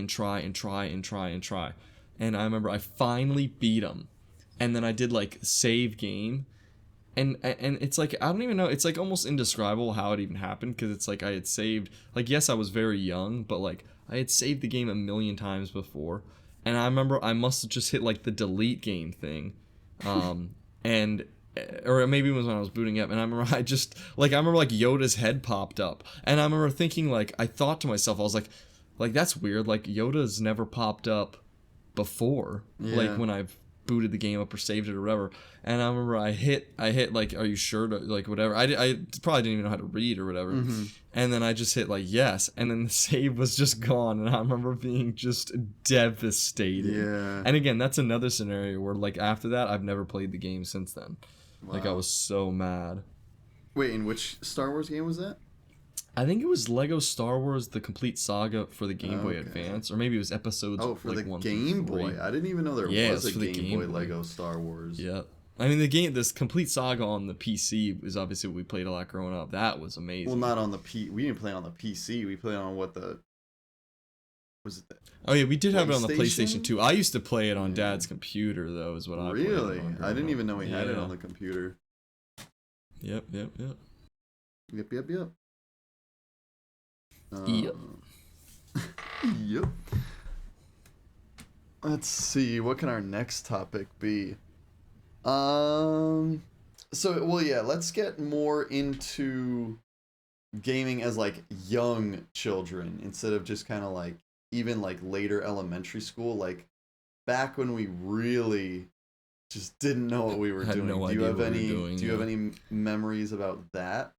And I remember I finally beat them, and then I did like save game, and it's like I don't even know. It's like almost indescribable how it even happened, because it's like I had saved, like, yes, I was very young, but like I had saved the game a million times before, and I remember I must have just hit like the delete game thing, and or maybe it was when I was booting up, and I remember I remember like Yoda's head popped up, and I remember thinking, like, I thought to myself, I was like that's weird, like Yoda's never popped up before, like when I've booted the game up or saved it or whatever. And I remember I hit like, are you sure to, like, whatever, I probably didn't even know how to read or whatever, and then I just hit like yes, and then the save was just gone, and I remember being just devastated. And again, that's another scenario where like after that I've never played the game since then. Like, I was so mad. Wait, in which Star Wars game was that? I think it was Lego Star Wars: The Complete Saga for the Game Boy Advance, or maybe it was episodes. Oh, for like the 1 Game through 3. Boy. I didn't even know there was a Game Boy Lego Star Wars. Yeah, I mean this Complete Saga on the PC was obviously what we played a lot growing up. That was amazing. Well, not on the we didn't play it on the PC. We played on what the was it? Oh yeah, we did have it on the PlayStation 2. I used to play it on Dad's computer though. Is what I played really. On I didn't even know we had it on the computer. Yep. Yep. Yep. Yep. Let's see, what can our next topic be? Let's get more into gaming as like young children instead of just kind of like even like later elementary school, like back when we really just didn't know what we were doing. No idea what we were doing, do you have any memories about that?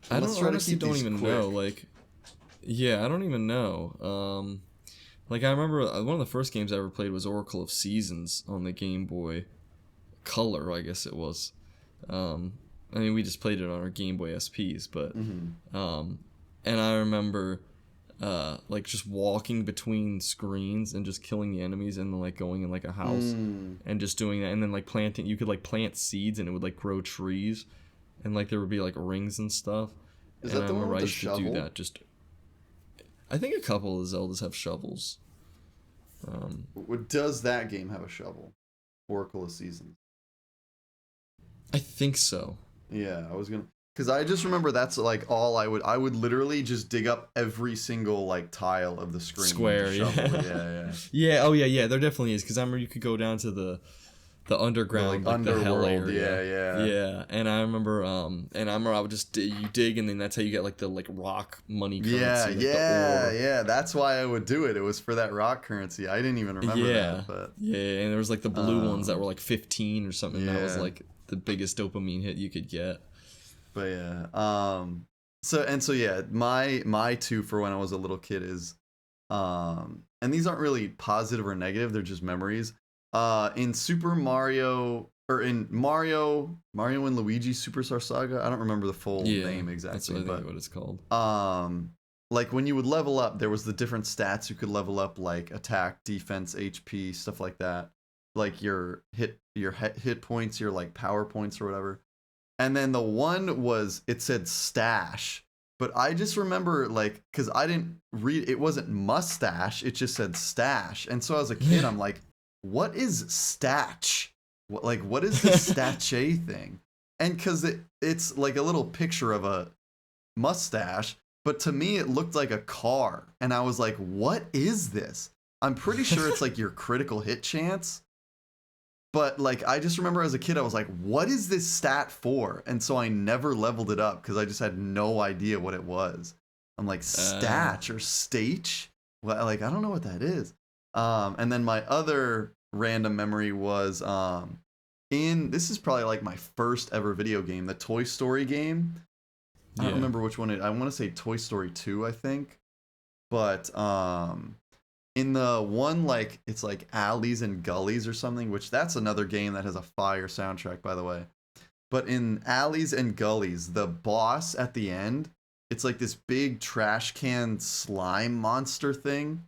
I honestly don't even know. Like, yeah, I don't even know. Like, I remember one of the first games I ever played was Oracle of Seasons on the Game Boy Color, I guess it was. I mean, we just played it on our Game Boy SPs, but and I remember like just walking between screens and just killing the enemies, and then like going in like a house and just doing that, and then like planting. You could like plant seeds and it would like grow trees. And like there would be like rings and stuff. Is that the one with the shovel? Do that. Just, I think a couple of Zeldas have shovels. Does that game have a shovel? Oracle of Seasons. I think so. Yeah, I was gonna, because I just remember that's like all I would literally just dig up every single like tile of the screen. Square, yeah. Yeah. Oh yeah. There definitely is, because I remember you could go down to the underground, like the hell area. Yeah. And I remember I would just you dig, and then that's how you get like the like rock money currency. Yeah. That's why I would do it. It was for that rock currency. I didn't even remember that. But yeah, and there was like the blue ones that were like 15 or something. Yeah. That was like the biggest dopamine hit you could get. But yeah. So yeah, my two for when I was a little kid is and these aren't really positive or negative, they're just memories. In Super Mario, or in Mario and Luigi Superstar Saga, I don't remember the full name exactly, that's what it's called. Like when you would level up, there was the different stats you could level up, like attack, defense, HP, stuff like that. Like your hit points, your like power points or whatever. And then the one was, it said stash, but I just remember like, cause I didn't read, it wasn't mustache, it just said stash. And so as a kid, I'm like, what is statch? What is this statche thing? And because it's like a little picture of a mustache, but to me it looked like a car, and I was like, what is this? I'm pretty sure it's like your critical hit chance. But like I just remember as a kid I was like, what is this stat for? And so I never leveled it up because I just had no idea what it was. I'm like, stat or stage? Well, like I don't know what that is. And then my other random memory was this is probably like my first ever video game, the Toy Story game. I don't remember which one I want to say Toy Story 2, I think. But in the one, like, it's like Alleys and Gullies or something, which that's another game that has a fire soundtrack, by the way. But in Alleys and Gullies, the boss at the end, it's like this big trash can slime monster thing.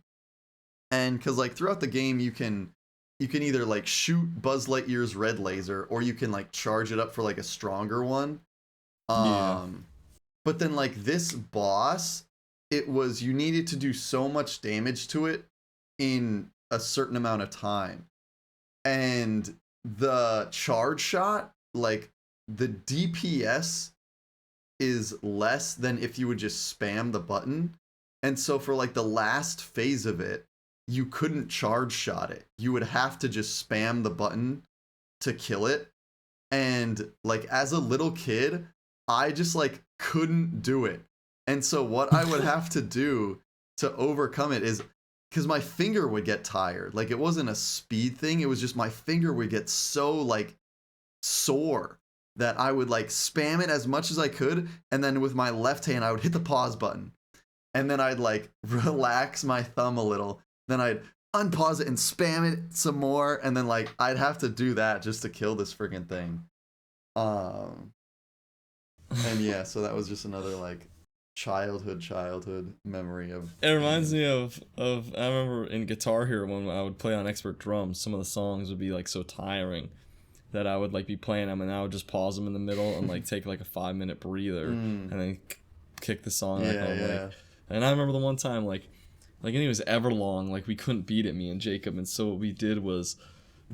And because, like, throughout the game, you can either, like, shoot Buzz Lightyear's red laser, or you can, like, charge it up for, like, a stronger one. But then, like, this boss, you needed to do so much damage to it in a certain amount of time. And the charge shot, like, the DPS is less than if you would just spam the button. And so for, like, the last phase of it, you couldn't charge shot it. You would have to just spam the button to kill it. And, like, as a little kid, I just, like, couldn't do it. And so what I would have to do to overcome it is, because my finger would get tired. Like, it wasn't a speed thing. It was just my finger would get so, like, sore that I would, like, spam it as much as I could. And then with my left hand, I would hit the pause button. And then I'd, like, relax my thumb a little. Then I'd unpause it and spam it some more. And then, like, I'd have to do that just to kill this freaking thing. And yeah, so that was just another, like, childhood memory of. It reminds me of I remember in Guitar Hero when I would play on expert drums, some of the songs would be like so tiring that I would like be playing them and I would just pause them in the middle and like take like a 5-minute breather and then kick the song like, and I remember the one time like and it was Everlong, like we couldn't beat it, me and Jacob, and so what we did was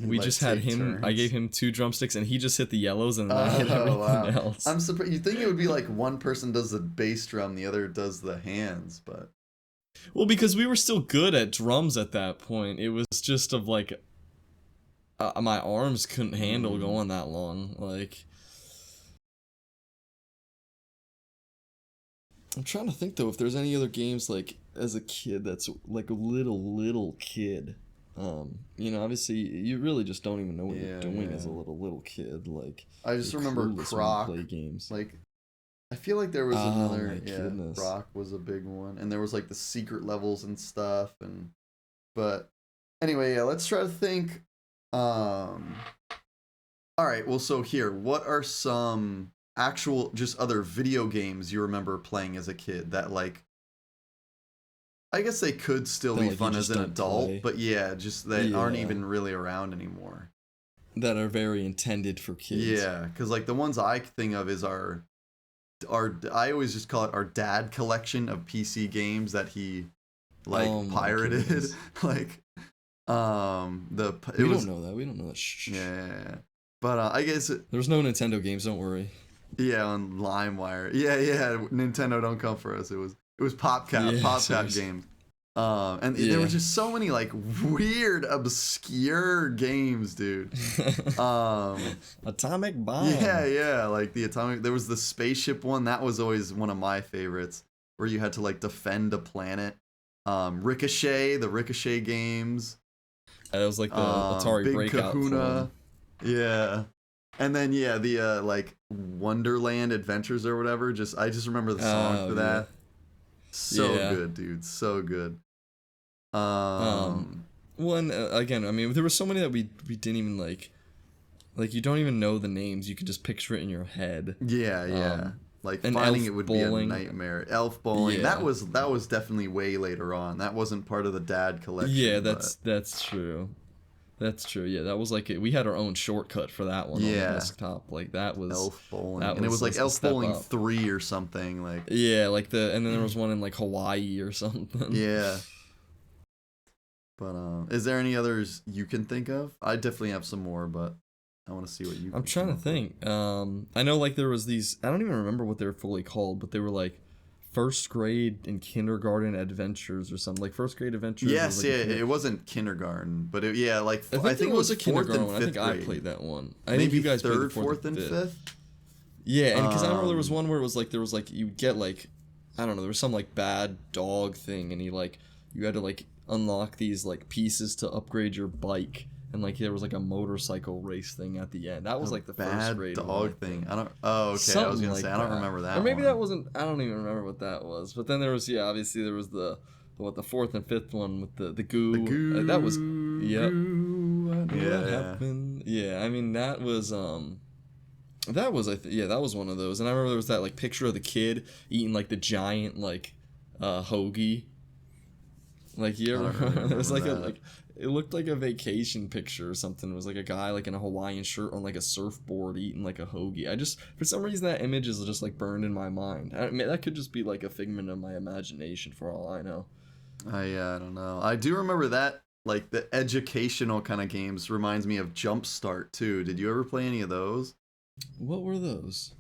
we just had him turns. I gave him 2 drumsticks and he just hit the yellows and I hit everything else. I'm surprised. You think it would be like one person does the bass drum, the other does the hands, but well, because we were still good at drums at that point. It was just of like my arms couldn't handle going that long. Like, I'm trying to think though if there's any other games like as a kid that's like a little kid. You know, obviously you really just don't even know what you're doing as a little kid. Like, I just remember Croc play games. Like, I feel like there was another. Croc was a big one, and there was like the secret levels and stuff. But anyway, let's try to think. All right. Well, so here, what are some actual just other video games you remember playing as a kid that like? I guess they could still be fun as an adult, but yeah, just they aren't even really around anymore. That are very intended for kids. Yeah, because like the ones I think of is our I always just call it our dad collection of PC games that he like pirated. Like we don't know that. We don't know that. Shh. Yeah. But I guess there's no Nintendo games. Don't worry. Yeah, on LimeWire. Yeah. Nintendo don't come for us. It was PopCap games. And there were just so many like weird, obscure games, dude. Atomic Bomb. Yeah, like the atomic. There was the spaceship one that was always one of my favorites, where you had to like defend a planet. Ricochet, the Ricochet games. That was like the Atari Big Breakout. Kahuna. Yeah. And then the like Wonderland Adventures or whatever. I just remember the song for that. So good, dude. So good. One again, I mean, there were so many that we didn't even like you don't even know the names. You can just picture it in your head. Yeah. Like finding it would bowling. Be a nightmare. Elf bowling. Yeah. That was definitely way later on. That wasn't part of the dad collection. Yeah, that's true. That's true. Yeah, that was like we had our own shortcut for that one on the desktop. Like that was Elf Bowling, and it was like Elf Bowling 3 or something. Like like and then there was one in like Hawaii or something. Yeah. But is there any others you can think of? I definitely have some more, but I want to see what you. I'm trying to think. I know like there was these. I don't even remember what they were fully called, but they were like first grade and kindergarten adventures or something, like first grade adventures. Yes, like it wasn't kindergarten, but I think it was a kindergarten one. I think grade. I played that one. I Maybe think you guys third, played the fourth, and fifth. Yeah, and because I remember there was one where it was like there was like you get like, I don't know, there was some like bad dog thing, and you had to like unlock these like pieces to upgrade your bike, and like there was like a motorcycle race thing at the end. That was like the first grade dog thing. I don't. Oh, okay. Something I was gonna like say I don't remember that. Or maybe one. that wasn't. I don't even remember what that was. But then there was obviously there was the fourth and fifth one with the goo. The goo. That was Yeah. happened. Yeah, I mean that was that was that was one of those. And I remember there was that like picture of the kid eating like the giant like hoagie. Like you ever it was like it looked like a vacation picture or something. It was like a guy like in a Hawaiian shirt on like a surfboard eating like a hoagie. I just, for some reason, that image is just like burned in my mind. I mean, that could just be like a figment of my imagination for all I know. I don't know. I do remember that, like the educational kind of games reminds me of Jumpstart too. Did you ever play any of those? What were those?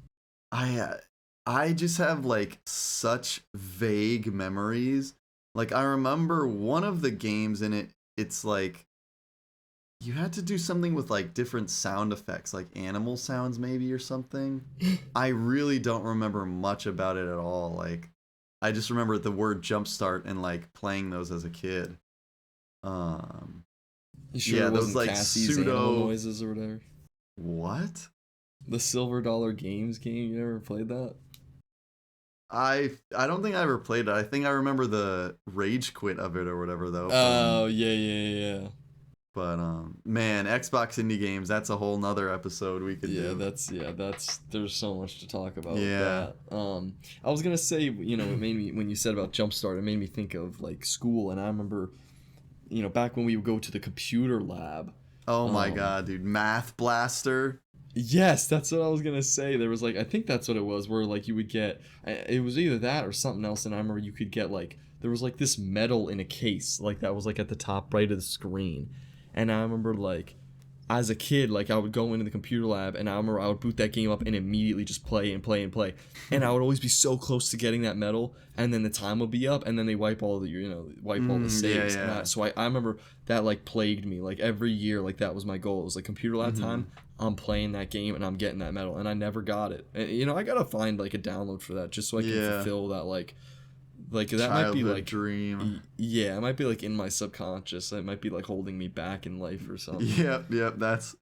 I just have like such vague memories. Like I remember one of the games in it, it's like you had to do something with like different sound effects, like animal sounds maybe or something. I really don't remember much about it at all. Like I just remember the word Jumpstart and like playing those as a kid. You sure yeah, it wasn't those like Cassie's animal noises or whatever? What? The Silver Dollar Games game. You never played that? I don't think I ever played it. I think I remember the rage quit of it or whatever though. Oh yeah. But man, Xbox indie games, that's a whole nother episode we could do. That's there's so much to talk about Yeah. with that. I was gonna say, it made me, when you said about Jumpstart, it made me think of like school. And I remember, back when we would go to the computer lab. Oh my god, dude. Math Blaster. Yes, that's what I was gonna say. There was like, I think that's what it was, where like you would get, it was either that or something else, and I remember you could get like, there was like this metal in a case, like that was like at the top right of the screen, and I remember like, as a kid, like I would go into the computer lab, and I remember I would boot that game up and immediately just play, and I would always be so close to getting that medal, and then the time would be up, and then they wipe all the all the saves. Yeah. So I remember that like plagued me, like every year, like that was my goal. It was like computer lab time. I'm playing that game and I'm getting that medal, and I never got it. And, I gotta find like a download for that just so I can fulfill that like that childhood might be like dream. Yeah, it might be like in my subconscious. It might be like holding me back in life or something. Yep. That's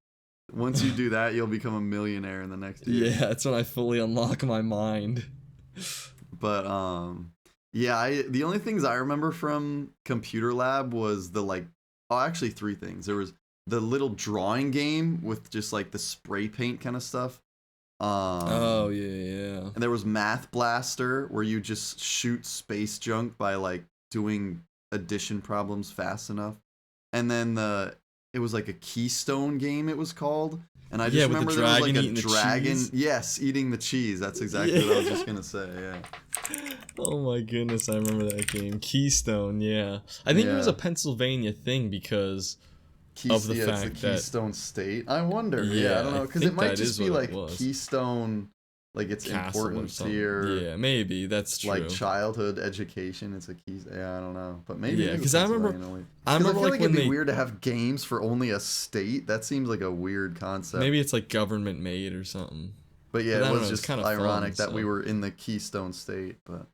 once you do that, you'll become a millionaire in the next year. Yeah, that's when I fully unlock my mind. But the only things I remember from computer lab was actually three things. There was the little drawing game with just like the spray paint kind of stuff. Oh yeah. And there was Math Blaster, where you just shoot space junk by like doing addition problems fast enough. And then it was like a Keystone game, it was called. And I just remember there was like a dragon. Yes, eating the cheese. That's exactly what I was just gonna say. Yeah. Oh my goodness, I remember that game. Keystone. Yeah. I think it was a Pennsylvania thing because of the fact it's the Keystone State. I wonder. Yeah, I don't know, because it might just be like Keystone, like it's important to your. Yeah, maybe that's true. Like childhood education, it's a key. Yeah, I don't know, but maybe. Yeah, because I remember I feel like it'd be weird to have games for only a state. That seems like a weird concept. Maybe it's like government made or something. But yeah, it was just kind of ironic that we were in the Keystone State, but.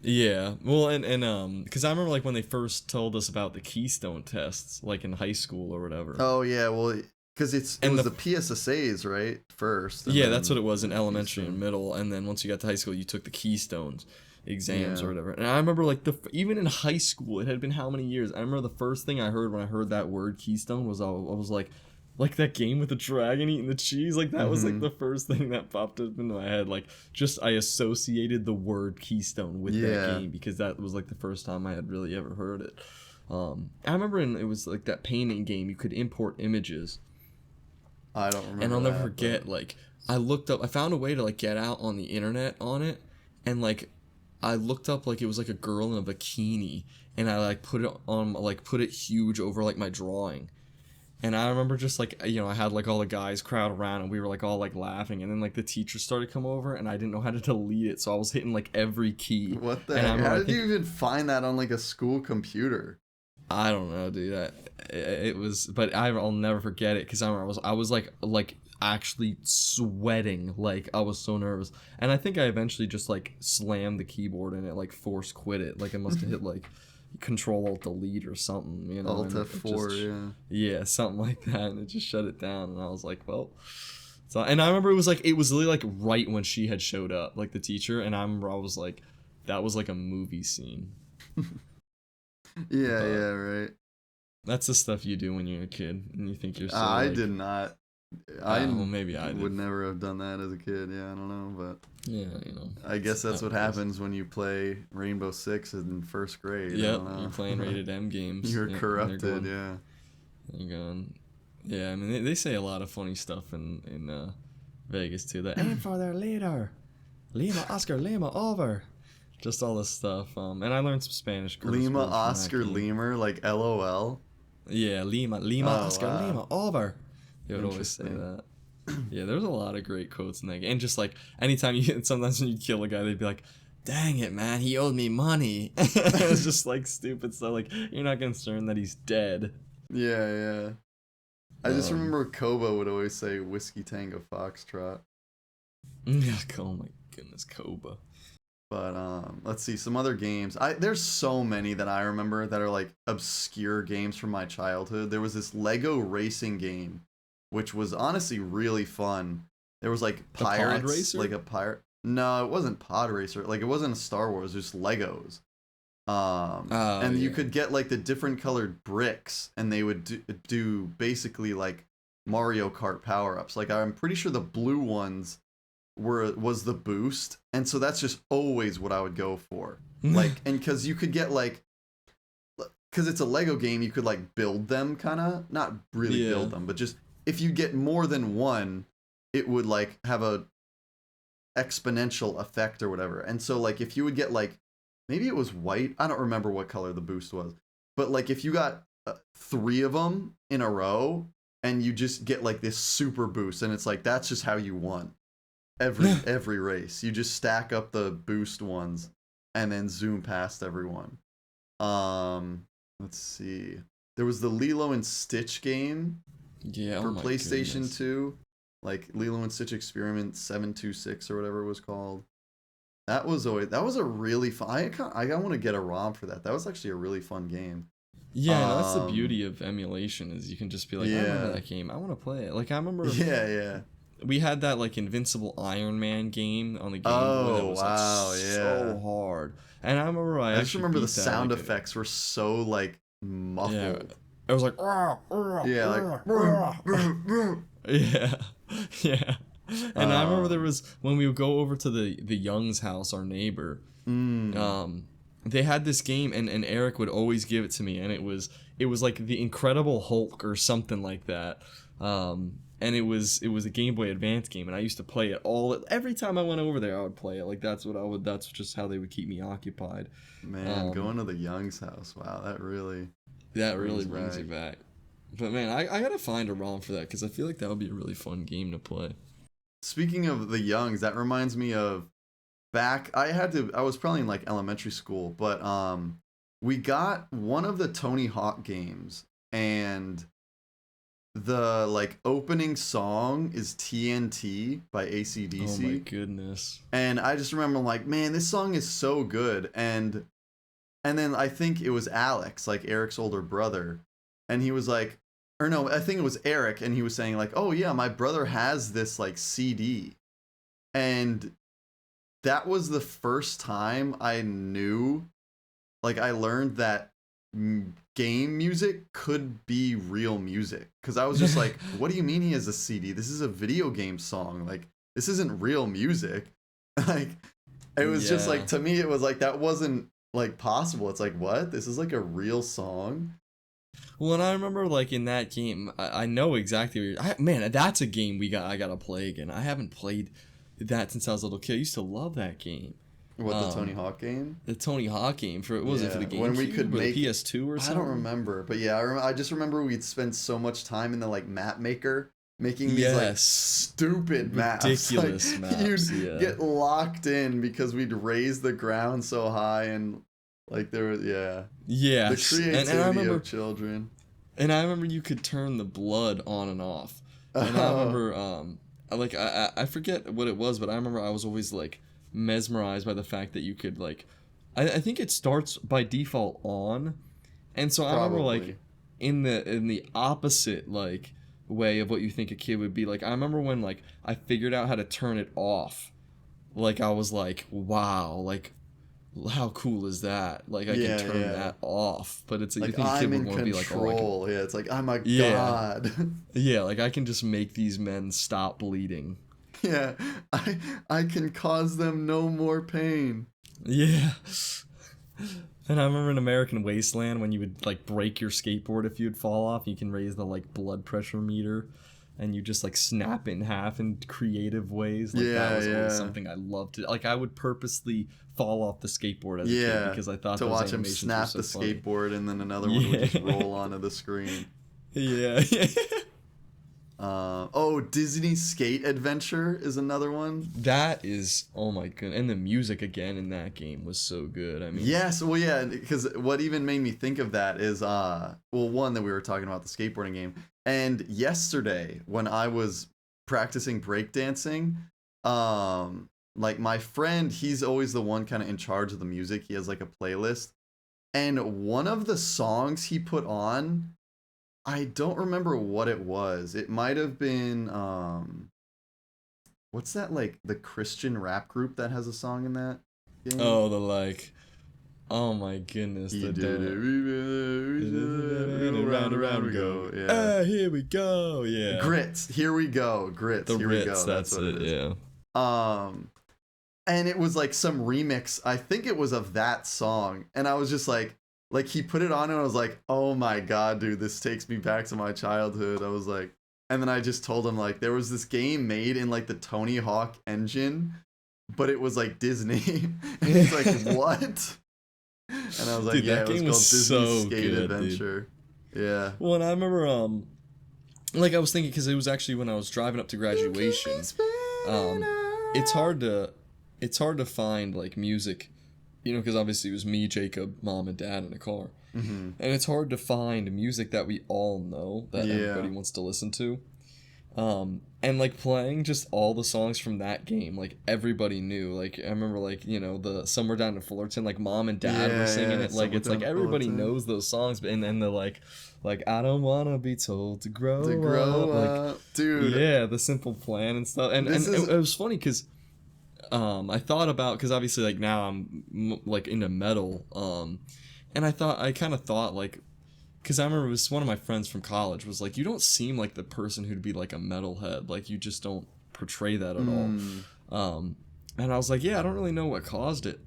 Yeah, well, and because I remember like when they first told us about the Keystone tests, like in high school or whatever. Oh yeah, well, because it was the PSSAs, right? First. Yeah, that's what it was in elementary and middle, and then once you got to high school, you took the Keystones exams or whatever. And I remember like even in high school, it had been how many years? I remember the first thing I heard when I heard that word Keystone was I was like that game with the dragon eating the cheese, like that was like the first thing that popped up into my head. Like just I associated the word Keystone with that game because that was like the first time I had really ever heard it. I remember it was like that painting game, you could import images. I don't remember. And I'll never forget, like I found a way to like get out on the internet on it, and like I looked up like it was like a girl in a bikini, and I like put it huge over like my drawing. And I remember just like, you know, I had like all the guys crowd around and we were like all like laughing, and then like the teacher started to come over and I didn't know how to delete it, so I was hitting like every key. What the and heck? How did you even find that on like a school computer? I don't know, dude. It was, but I'll never forget it because I was like actually sweating, like I was so nervous, and I think I eventually just like slammed the keyboard and it like force quit it. Like I must have hit like Control Alt Delete or something, you know. Alt F4, yeah, something like that, and it just shut it down. And I was like, well. So, and I remember it was literally like right when she had showed up, like the teacher, and I remember I was like, that was like a movie scene. Yeah, right. That's the stuff you do when you're a kid and you think you're so. I like, did not. well, maybe I would never have done that as a kid. Yeah, I don't know, but yeah, you know. I guess that's what happens when you play Rainbow Six in first grade. Yep, you're playing rated M games. You're corrupted, yeah. You're going. Yeah, I mean they say a lot of funny stuff in Vegas too. That aim for their leader, Lima Oscar Lima over. Just all this stuff. And I learned some Spanish. Lima Oscar Lemur, like LOL. Yeah, Lima Oscar Lima over. They would always say that. Yeah, there's a lot of great quotes in that game. And just like anytime sometimes when you kill a guy, they'd be like, "Dang it, man, he owed me money." It's just like stupid stuff. Like you're not concerned that he's dead. Yeah. I just remember Koba would always say "Whiskey Tango Foxtrot." Yeah, oh my goodness, Koba. But let's see some other games. There's so many that I remember that are like obscure games from my childhood. There was this Lego racing game, which was honestly really fun. There was like pirates, Pod Racer? like a pirate. No, it wasn't Pod Racer. Like it wasn't a Star Wars. It was just Legos. And you could get like the different colored bricks, and they would do basically like Mario Kart power ups. Like I'm pretty sure the blue ones was the boost, and so that's just always what I would go for. Like, and because you could get like, because it's a Lego game, you could like build them, kind of not really build them, but just if you get more than one, it would like have a exponential effect or whatever. And so like if you would get like, maybe it was white, I don't remember what color the boost was, but like if you got 3 of them in a row and you just get like this super boost, and it's like that's just how you won every race. You just stack up the boost ones and then zoom past everyone. Let's see, there was the Lilo and Stitch game for PlayStation 2, like Lilo and Stitch Experiment 726 or whatever it was called. That was a really fun. I want to get a ROM for that. That was actually a really fun game. Yeah, no, that's the beauty of emulation, is you can just be like, I remember that game, I want to play it. Like I remember. Yeah. We had that like Invincible Iron Man game on the Game Boy. That was so hard. And I remember I just remember the sound effects were so like muffled. Yeah, it was like yeah. And I remember there was, when we would go over to the Young's house, our neighbor, they had this game, and Eric would always give it to me, and it was like the Incredible Hulk or something like that. And it was a Game Boy Advance game, and I used to play it every time I went over there. I would play it. Like that's just how they would keep me occupied. Man, going to the Young's house, wow, that really brings you back. But man, I gotta find a ROM for that, because I feel like that would be a really fun game to play. Speaking of the Youngs, that reminds me of I was probably in like elementary school, but we got one of the Tony Hawk games, and the like opening song is TNT by AC/DC. Oh my goodness. And I just remember like, man, this song is so good. And then I think it was Alex, like Eric's older brother, and he was like, or no, I think it was Eric, and he was saying like, oh yeah, my brother has this like CD. And that was the first time I knew, like I learned that game music could be real music, because I was just like, what do you mean he has a CD? This is a video game song. Like this isn't real music. Like it was just like, to me it was like that wasn't like possible. It's like, what? This is like a real song. Well, and I remember like in that game, I know exactly what man, that's a game I gotta play again. I haven't played that since I was a little kid. I used to love that game. What, the Tony Hawk game? The Tony Hawk game for was it for the GameCube when we could make PS2 or something? I don't remember, but yeah, I just remember we'd spend so much time in the like map maker making these like stupid maps. Ridiculous like, maps. You'd get locked in because we'd raise the ground so high and like there was the creativity and I remember, of children. And I remember you could turn the blood on and off. And I remember like I forget what it was, but I remember I was always like mesmerized by the fact that you could like I think it starts by default on, and so I remember like in the opposite like way of what you think a kid would be like. I remember when like I figured out how to turn it off, like I was like, wow, like how cool is that? Like I can turn that off, but it's like, you think a kid would want to be like, oh, it's like I'm a god. Yeah, like I can just make these men stop bleeding. Yeah, I can cause them no more pain. Yeah. And I remember in American Wasteland when you would like break your skateboard if you'd fall off, you can raise the like blood pressure meter, and you just like snap it in half in creative ways. Like that was always something I loved to. Like I would purposely fall off the skateboard as a kid because I thought to those watch him snap so the funny. Skateboard and then another one would just roll onto the screen. Yeah. Disney Skate Adventure is another one. That is, oh my goodness, and the music again in that game was so good. I mean, yes, well, yeah, because what even made me think of that is, one that we were talking about the skateboarding game, and yesterday when I was practicing breakdancing, like my friend, he's always the one kind of in charge of the music. He has like a playlist, and one of the songs he put on, I don't remember what it was. It might have been what's that, like the Christian rap group that has a song in that game? Oh, the like, oh my goodness, he did it. Round we go. Yeah. Here we go. Yeah. Grits. Here we go. Grits. The Here Ritz, we go. that's what it. Yeah. And it was like some remix. I think it was of that song, and I was just like he put it on and I was like, oh my god, dude, this takes me back to my childhood. I was like, and then I just told him like there was this game made in like the Tony Hawk engine, but it was like Disney. And he's like, what? And I was like, dude, yeah, it was called Disney so Skate good, Adventure. Dude. Yeah. Well, and I remember like I was thinking, because it was actually when I was driving up to graduation. It's hard to find like music, you know, because obviously it was me, Jacob, mom, and dad in a car. Mm-hmm. And it's hard to find music that we all know, that everybody wants to listen to. And like playing just all the songs from that game, like everybody knew. Like I remember, like, you know, the Somewhere Down in Fullerton, like mom and dad were singing it. Like it's like everybody knows those songs, but and then they're like I don't wanna be told to grow up. Like, dude. Yeah, The Simple Plan and stuff. And it was funny because I thought about, because obviously like now I'm like into metal, and I kind of thought like, because I remember it was one of my friends from college was like, you don't seem like the person who'd be like a metalhead, like you just don't portray that at all. And I was like, yeah, I don't really know what caused it,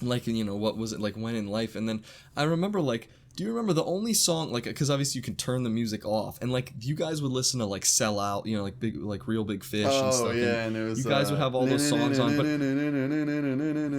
like, you know, what was it like when in life. And then I remember like, do you remember the only song, like, because obviously you can turn the music off, and like you guys would listen to like Sell Out, you know, like big, like Real Big Fish and stuff. Yeah, and it was, you guys would have all those songs on, but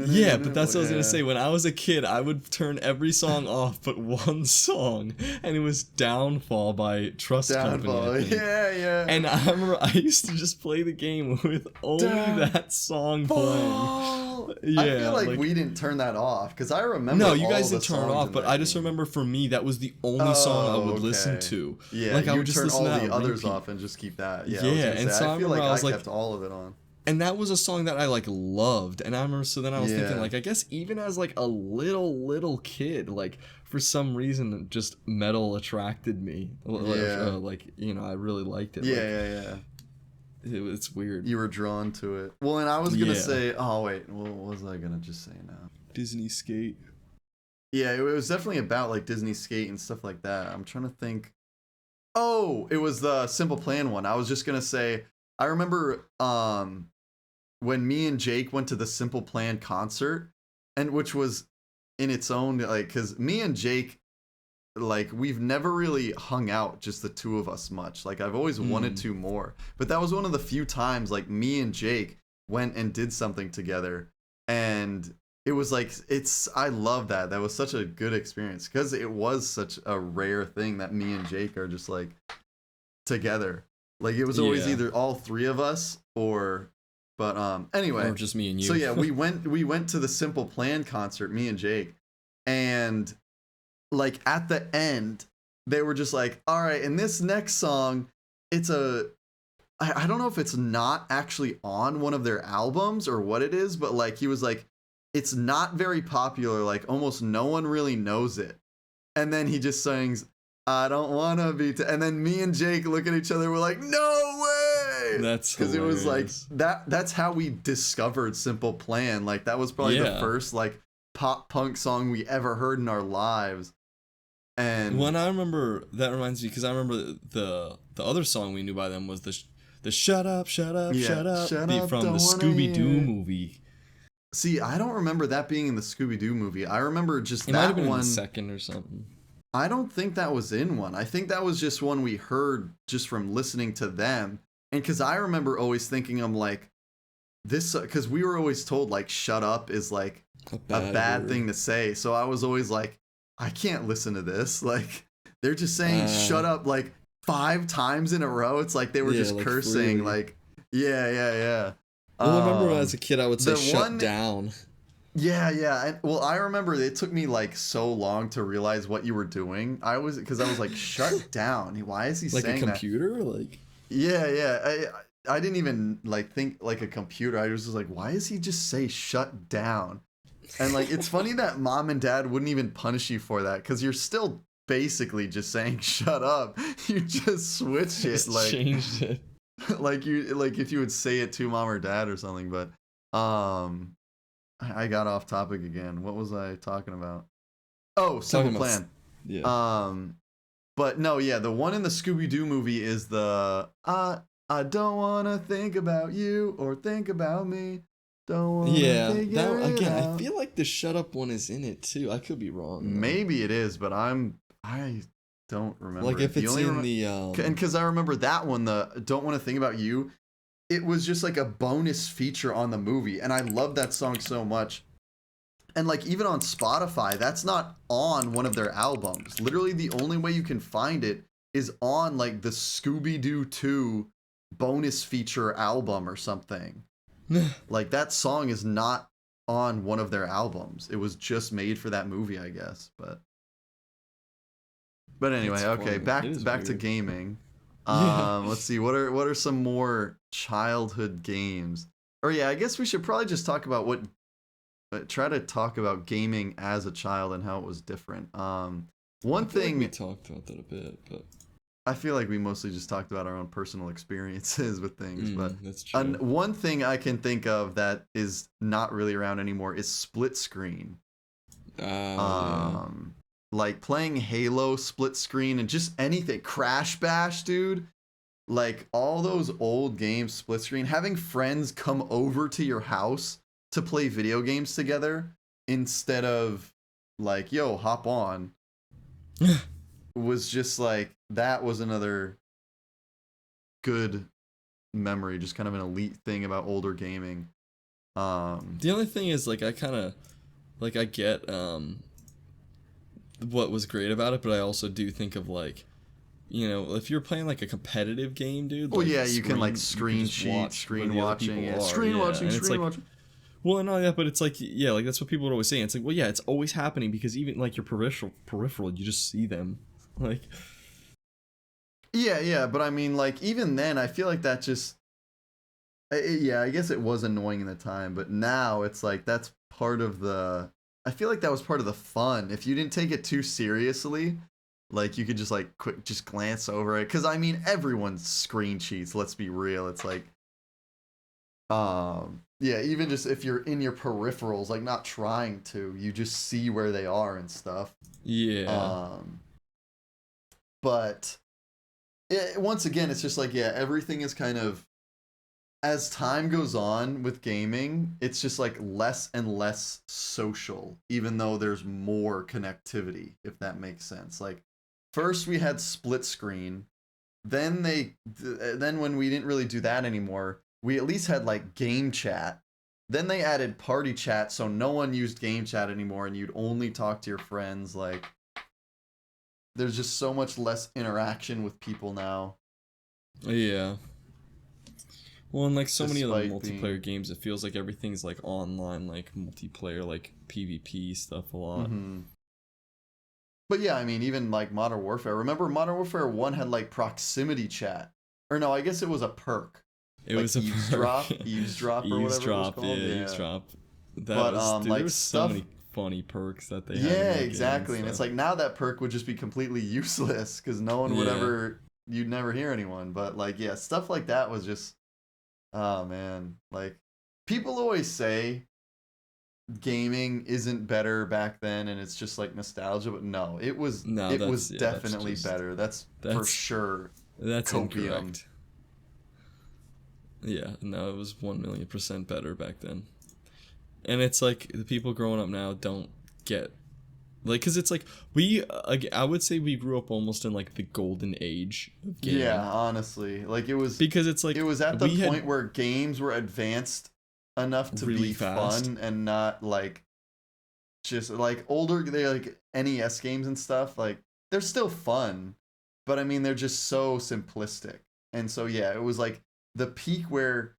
yeah, but that's what I was gonna say. When I was a kid, I would turn every song off but one song, and it was Downfall by Trust Company. I think. Yeah. And I remember I used to just play the game with only that song playing. Yeah, I feel like we didn't turn that off, because I remember. No, you guys didn't turn it off, but I just remember for me that was the only song I would listen to. Yeah, like I would just turn all to the others off and just keep that. Yeah, and so I feel like I was kept all of it on. And that was a song that I like loved, and I remember. So then I was thinking, like, I guess even as like a little kid, like for some reason, just metal attracted me. Like, you know, I really liked it. Yeah. It's weird. You were drawn to it. Well, and I was gonna say, oh wait, what was I gonna just say now? Disney Skate. Yeah, it was definitely about like Disney Skate and stuff like that. I'm trying to think. Oh, it was the Simple Plan one. I was just gonna say, I remember when me and Jake went to the Simple Plan concert, and which was in its own, like, because me and Jake, like, we've never really hung out, just the two of us, much. Like, I've always wanted to more, but that was one of the few times like me and Jake went and did something together. and it was like I love that. That was such a good experience because it was such a rare thing that me and Jake are just like together. Like it was always either all three of us or anyway, or just me and you. So yeah, we went to the Simple Plan concert, me and Jake, and like at the end they were just like, all right, in this next song, it's I don't know if it's not actually on one of their albums or what it is, but like he was like, it's not very popular, like almost no one really knows it. And then he just sings, I don't wanna be and then me and Jake look at each other, we're like, no way. That's because it was like that's how we discovered Simple Plan. Like that was probably the first like pop punk song we ever heard in our lives. And when I remember, that reminds me, because I remember the other song we knew by them was the Shut Up, Shut Up, Shut Up from the Scooby-Doo movie. See, I don't remember that being in the Scooby-Doo movie. I remember just it that might have been one. In the second or something. I don't think that was in one. I think that was just one we heard just from listening to them. And because I remember always thinking, I'm like, this, because we were always told like shut up is like a bad thing to say. So I was always like, I can't listen to this. Like they're just saying shut up like 5 times in a row. It's like they were just like cursing. Freely. Like, yeah. Well, I remember as a kid, I would say shut down. Yeah. Well, I remember it took me like so long to realize what you were doing. Because I was like, shut down. Why is he like saying that? Like a computer? Like. Yeah. I didn't even like think like a computer. I was just like, why does he just say shut down? And like, it's funny that mom and dad wouldn't even punish you for that because you're still basically just saying shut up. You just switched it. Like changed it. like if you would say it to mom or dad or something. But I got off topic again. What was I talking about? Oh, Simple Plan. Yeah. But no, yeah, the one in the Scooby-Doo movie is the I don't wanna think about you or think about me. Don't wanna figure it again, out. I feel like the shut up one is in it too. I could be wrong. Maybe it is, but I don't remember. Like if it's in the and because I remember that one, the Don't Wanna Think About You, it was just like a bonus feature on the movie, and I love that song so much. And like even on Spotify, that's not on one of their albums. Literally the only way you can find it is on like the Scooby-Doo 2 bonus feature album or something. Like that song is not on one of their albums. It was just made for that movie, I guess. But anyway, okay, back to gaming. Let's see, what are some more childhood games? Or yeah, I guess we should probably just talk about try to talk about gaming as a child and how it was different. One thing we talked about that a bit, but I feel like we mostly just talked about our own personal experiences with things. But that's true. One thing I can think of that is not really around anymore is split screen. Like playing Halo split screen and just anything. Crash Bash, dude. Like all those old games split screen. Having friends come over to your house to play video games together instead of like, yo, hop on. Was just like, that was another good memory. Just kind of an elite thing about older gaming. The only thing is like I kind of like I get what was great about it, but I also do think of like, you know, if you're playing like a competitive game, dude. Well, like yeah, you can like screen watching. Well, not that, but it's like, yeah, like that's what people would always say. It's like, well, yeah, it's always happening because even like your peripheral, you just see them, like. Yeah, but I mean, like even then, I feel like that just. Yeah, I guess it was annoying in the time, but now it's like that's part of the. I feel like that was part of the fun. If you didn't take it too seriously, like you could just like just glance over it, because I mean everyone's screen cheats. Let's be real. It's like. Yeah, even just if you're in your peripherals, like not trying to, you just see where they are and stuff. Yeah. But once again, it's just like, yeah, everything is kind of, as time goes on with gaming, it's just like less and less social, even though there's more connectivity, if that makes sense. Like first we had split screen, then when we didn't really do that anymore, we at least had like game chat, Then they added party chat, so no one used game chat anymore, and you'd only talk to your friends. Like, there's just so much less interaction with people now. Yeah. Well, and like so many other Despite multiplayer games, it feels like everything's like online, like multiplayer, like PvP stuff a lot. Mm-hmm. But yeah, I mean, even like Modern Warfare. Remember, Modern Warfare 1 had like proximity chat. Or no, I guess it was a perk. It like was a eavesdrop, perk. eavesdrop, or whatever it was called. Yeah, eavesdrop. That but was, dude, like there was stuff. so many funny perks that they had. Yeah, in exactly. game And it's like now that perk would just be completely useless because no one would ever. You'd never hear anyone. But like, yeah, stuff like that was just. Oh man, like people always say gaming isn't better back then and it's just like nostalgia, but no, it was definitely better. That's for sure. That's incorrect. Yeah, no, it was 1,000,000% better back then. And it's like the people growing up now don't get like, because it's like I would say we grew up almost in like the golden age of gaming. Yeah, honestly, like it was because it's like it was at the point where games were advanced enough to really be fast. fun and not like just like older. They're like NES games and stuff. Like they're still fun, but I mean they're just so simplistic. And so yeah, it was like the peak where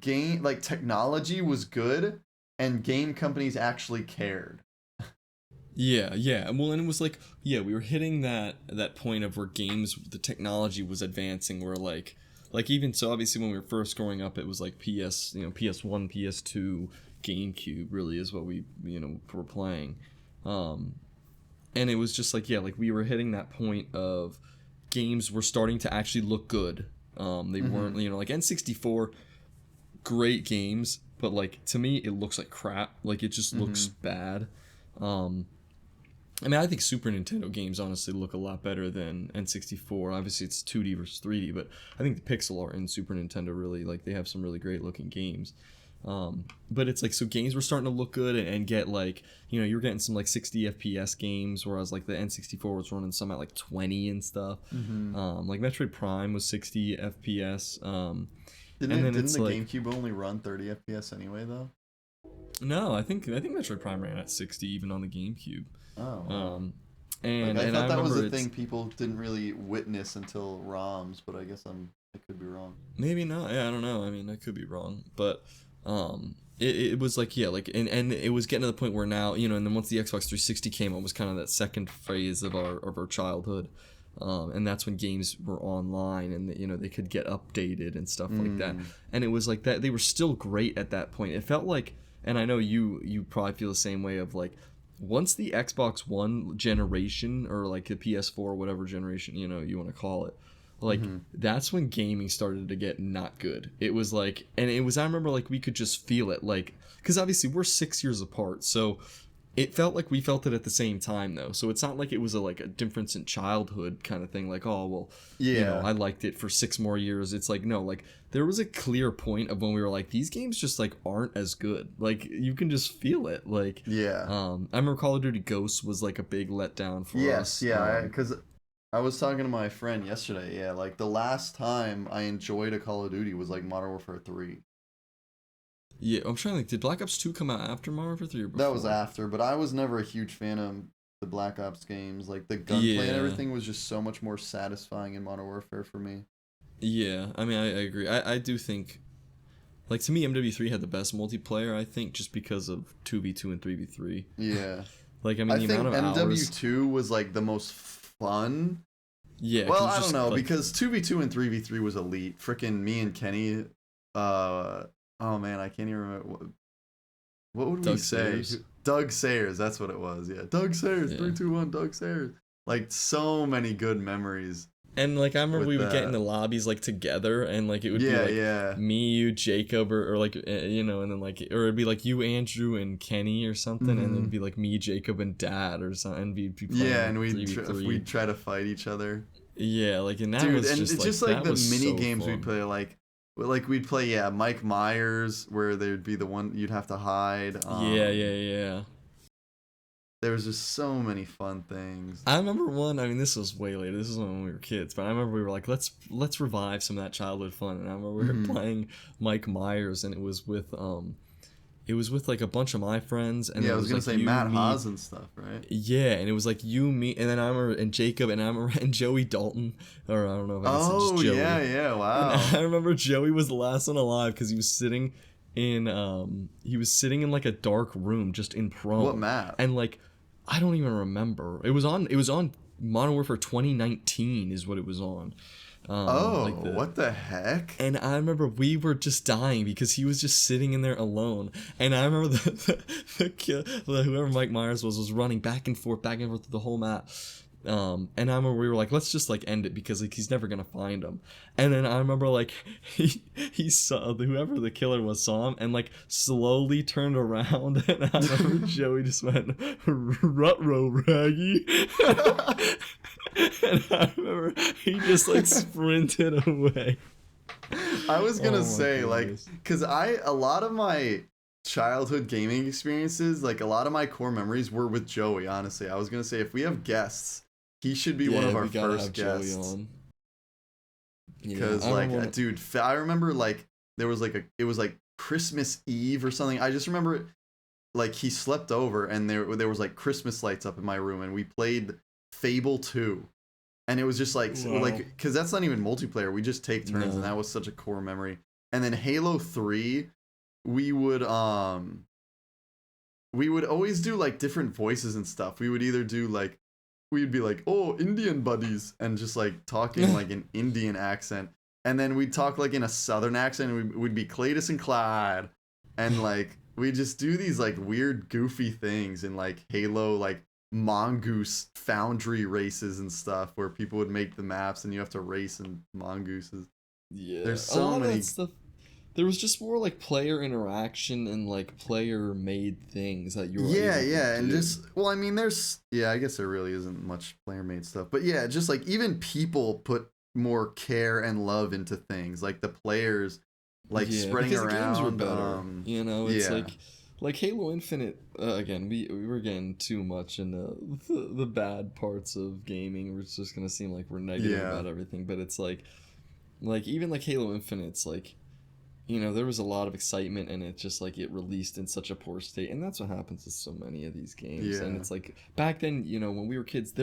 game like technology was good and game companies actually cared. Yeah. Well, and it was like, yeah, we were hitting that point of where games, the technology was advancing. Where like even so, obviously when we were first growing up, it was like PS1, PS2, GameCube really is what we were playing, and it was just like, yeah, like we were hitting that point of games were starting to actually look good. They weren't, like N64, great games, but like to me it looks like crap. Like it just looks bad. I mean, I think Super Nintendo games honestly look a lot better than N64. Obviously, it's 2D versus 3D, but I think the pixel art in Super Nintendo really, like, they have some really great looking games. But it's like, so games were starting to look good and get like, you were getting some like 60 FPS games, whereas like the N64 was running some at like 20 and stuff. Like Metroid Prime was 60 FPS. Didn't the GameCube only run 30 FPS anyway though? No, I think Metroid Prime ran at 60 even on the GameCube. Oh. Wow. And I thought that was a it's thing people didn't really witness until ROMs, but I guess I could be wrong. Maybe not. Yeah, I don't know. I mean, I could be wrong, but it was like, yeah, like and it was getting to the point where now, and then once the Xbox 360 came, it was kind of that second phase of our childhood. And that's when games were online and they could get updated and stuff like that. And it was like that they were still great at that point. It felt like, and I know you probably feel the same way, of like once the Xbox One generation or like the PS4 or whatever generation you want to call it, like that's when gaming started to get not good. It was like, and it was, I remember like we could just feel it, like, because obviously we're 6 years apart, so it felt like we felt it at the same time though. So it's not like it was a difference in childhood kind of thing, like, oh well, I liked it for 6 more years. It's like, no, like there was a clear point of when we were like, these games just like aren't as good. Like you can just feel it. Like I remember Call of Duty Ghosts was like a big letdown for us. Because I was talking to my friend yesterday. Yeah, like the last time I enjoyed a Call of Duty was like Modern Warfare 3. Yeah, I'm trying to think. Did Black Ops 2 come out after Modern Warfare 3 or before? That was after, but I was never a huge fan of the Black Ops games. Like the gunplay and everything was just so much more satisfying in Modern Warfare for me. Yeah, I mean, I agree. I do think, like, to me, MW3 had the best multiplayer, I think, just because of 2v2 and 3v3. Yeah. Like, I mean, the amount of hours... MW2 was, like, the most fun. Yeah. Well, I don't know, like, because 2v2 and 3v3 was elite. Frickin' me and Kenny, oh, man, I can't even remember. What would we say? Sayers. Doug Sayers, that's what it was, yeah. Doug Sayers, 3, 2, 1, Doug Sayers. Like, so many good memories. And like I remember we would get in the lobbies like together, and like it would be like me, you, Jacob, or like and then like, or it'd be like you, Andrew, and Kenny or something, and then it'd be like me, Jacob, and Dad or something. And we'd be playing, and we'd try to fight each other. Yeah, like, and that was just it's like, just like the mini so games fun. we'd play, like we'd play Mike Myers, where there'd be the one you'd have to hide. Yeah. There was just so many fun things. I remember one. I mean, this was way later. This was when we were kids, but I remember we were like, let's revive some of that childhood fun. And I remember we were playing Mike Myers, and it was with it was with like a bunch of my friends, and Yeah, I it was gonna like say you, Matt me, Haas and stuff, right? yeah, and it was like you, me, and then I remember, and Jacob, and I remember, and Joey Dalton, or I don't know if I can say just Oh Joey. yeah, And wow. I remember Joey was the last one alive because he was sitting in like a dark room just in prone. What map? And like I don't even remember. It was on Modern Warfare 2019 is what it was on. What the heck? And I remember we were just dying because he was just sitting in there alone. And I remember whoever Mike Myers was running back and forth through the whole map. And I remember we were like, let's just like end it because like he's never gonna find him. And then I remember like he saw whoever the killer was saw him and like slowly turned around, and I remember Joey just went rut-row raggy. And I remember he just like sprinted away. I was gonna say goodness. like, cause a lot of my childhood gaming experiences, like a lot of my core memories were with Joey. Honestly, I was gonna say if we have guests, he should be one of our first guests. Because dude, I remember like there was like it was like Christmas Eve or something. I just remember like he slept over and there was like Christmas lights up in my room and we played Fable 2. And it was just like because that's not even multiplayer. We just take turns, and that was such a core memory. And then Halo 3, we would always do like different voices and stuff. We would either do like we'd be like, oh, Indian buddies, and just like talking like an Indian accent, and then we'd talk like in a southern accent, and we'd be Cletus and Clyde, and like we just do these like weird goofy things in like Halo, like mongoose foundry races and stuff where people would make the maps and you have to race in mongooses. Yeah, there's so many stuff. There was just more like player interaction and like player made things that you were able to and do. just I mean I guess there really isn't much player made stuff, but yeah, just like even people put more care and love into things, like the players like spreading around. The games were better. It's like Halo Infinite. Again, we were getting too much into the bad parts of gaming. We're just gonna seem like we're negative about everything, but it's like even like Halo Infinite's like, there was a lot of excitement, and it just like it released in such a poor state, and that's what happens with so many of these games. And it's like back then, when we were kids,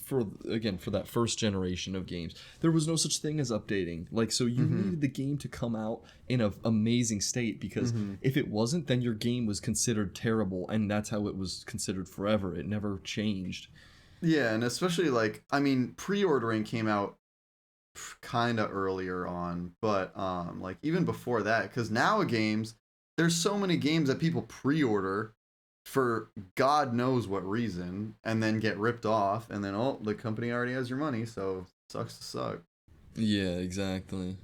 for that first generation of games, there was no such thing as updating. Like, so you needed the game to come out in an amazing state, because if it wasn't, then your game was considered terrible, and that's how it was considered forever. It never changed. Yeah, and especially like, I mean, pre-ordering came out kind of earlier on, but like even before that, because now games, there's so many games that people pre-order for God knows what reason, and then get ripped off, and then the company already has your money, so sucks to suck. Yeah, exactly.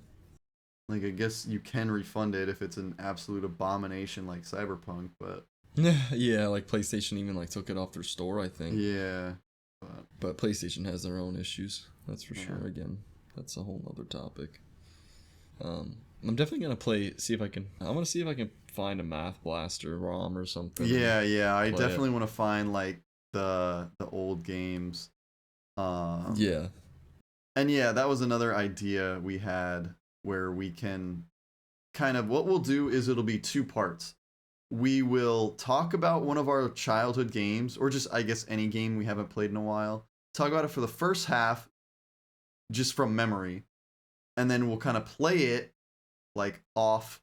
Like, I guess you can refund it if it's an absolute abomination like Cyberpunk, but yeah, like PlayStation even like took it off their store, I think. Yeah, but PlayStation has their own issues, that's for sure. Again, that's a whole other topic. I'm definitely gonna see if I can find a Math Blaster ROM or something. Yeah, I definitely want to find like the old games. Yeah. And yeah, that was another idea we had, where we can kind of, what we'll do is it'll be two parts. We will talk about one of our childhood games, or just I guess any game we haven't played in a while. Talk about it for the first half, just from memory, and then we'll kind of play it like off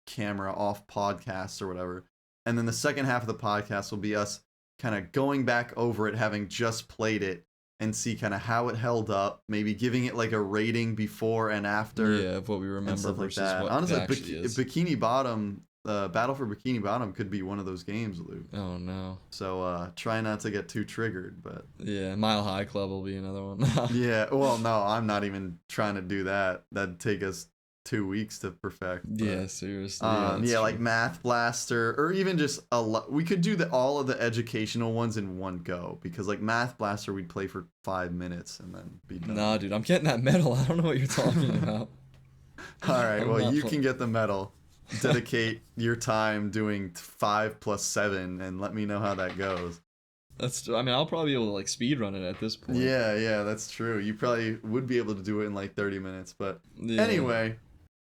camera, off podcasts or whatever, and then the second half of the podcast will be us kind of going back over it, having just played it, and see kind of how it held up, maybe giving it like a rating before and after, of what we remember versus like that. What honestly is. Bikini Bottom, Battle for Bikini Bottom could be one of those games, Luke. Oh no. So try not to get too triggered, but yeah, Mile High Club will be another one. Yeah, well, no, I'm not even trying to do that. That'd take us 2 weeks to perfect. But, yeah, seriously. Like Math Blaster, or even just we could do all of the educational ones in one go, because like Math Blaster we'd play for 5 minutes and then be done. Nah, dude, I'm getting that medal. I don't know what you're talking about. All right, well, you can get the medal. Dedicate your time doing 5 + 7 and let me know how that goes. I'll probably be able to like speed run it at this point. Yeah, that's true. You probably would be able to do it in like 30 minutes, but anyway,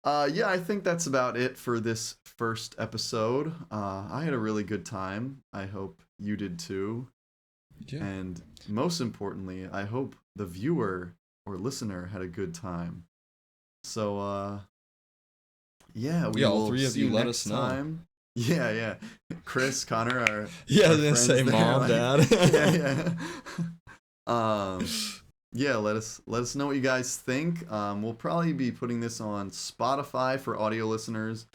Yeah, I think that's about it for this first episode. I had a really good time. I hope you did too. Yeah. And most importantly, I hope the viewer or listener had a good time. So, yeah, we all will three of see you you let next us know. time. Yeah. Chris, Connor, our Yeah, I our was gonna friends say there, mom, like- dad. yeah. Let us know what you guys think. We'll probably be putting this on Spotify for audio listeners,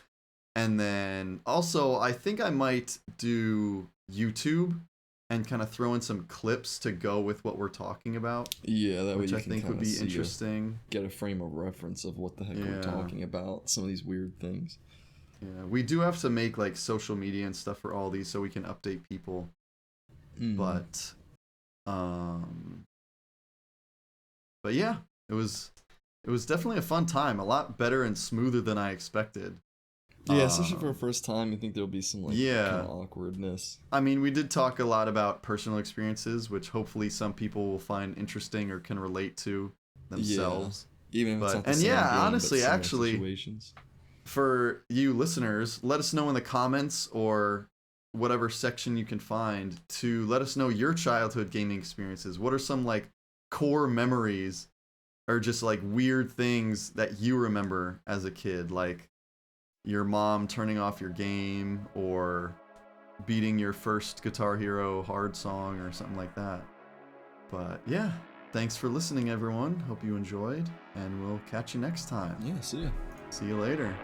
and then also I think I might do YouTube and kind of throw in some clips to go with what we're talking about, Yeah, that way which you I can think would kinda be see interesting. get a frame of reference of what the heck we're Yeah. talking about. Some of these weird things. Yeah, we do have to make like social media and stuff for all these so we can update people. But but yeah, it was definitely a fun time. A lot better and smoother than I expected. yeah, especially for a first time, you think there'll be some like Yeah. kind of awkwardness. I mean, we did talk a lot about personal experiences, which hopefully some people will find interesting or can relate to themselves. Even if it's But- not the and same yeah, game, but honestly, similar actually- situations. For you listeners, let us know in the comments or whatever section you can find to let us know your childhood gaming experiences. What are some like core memories or just like weird things that you remember as a kid, like your mom turning off your game or beating your first Guitar Hero hard song or something like that. But yeah, thanks for listening, everyone. Hope you enjoyed, and we'll catch you next time. Yeah, see ya. See you later.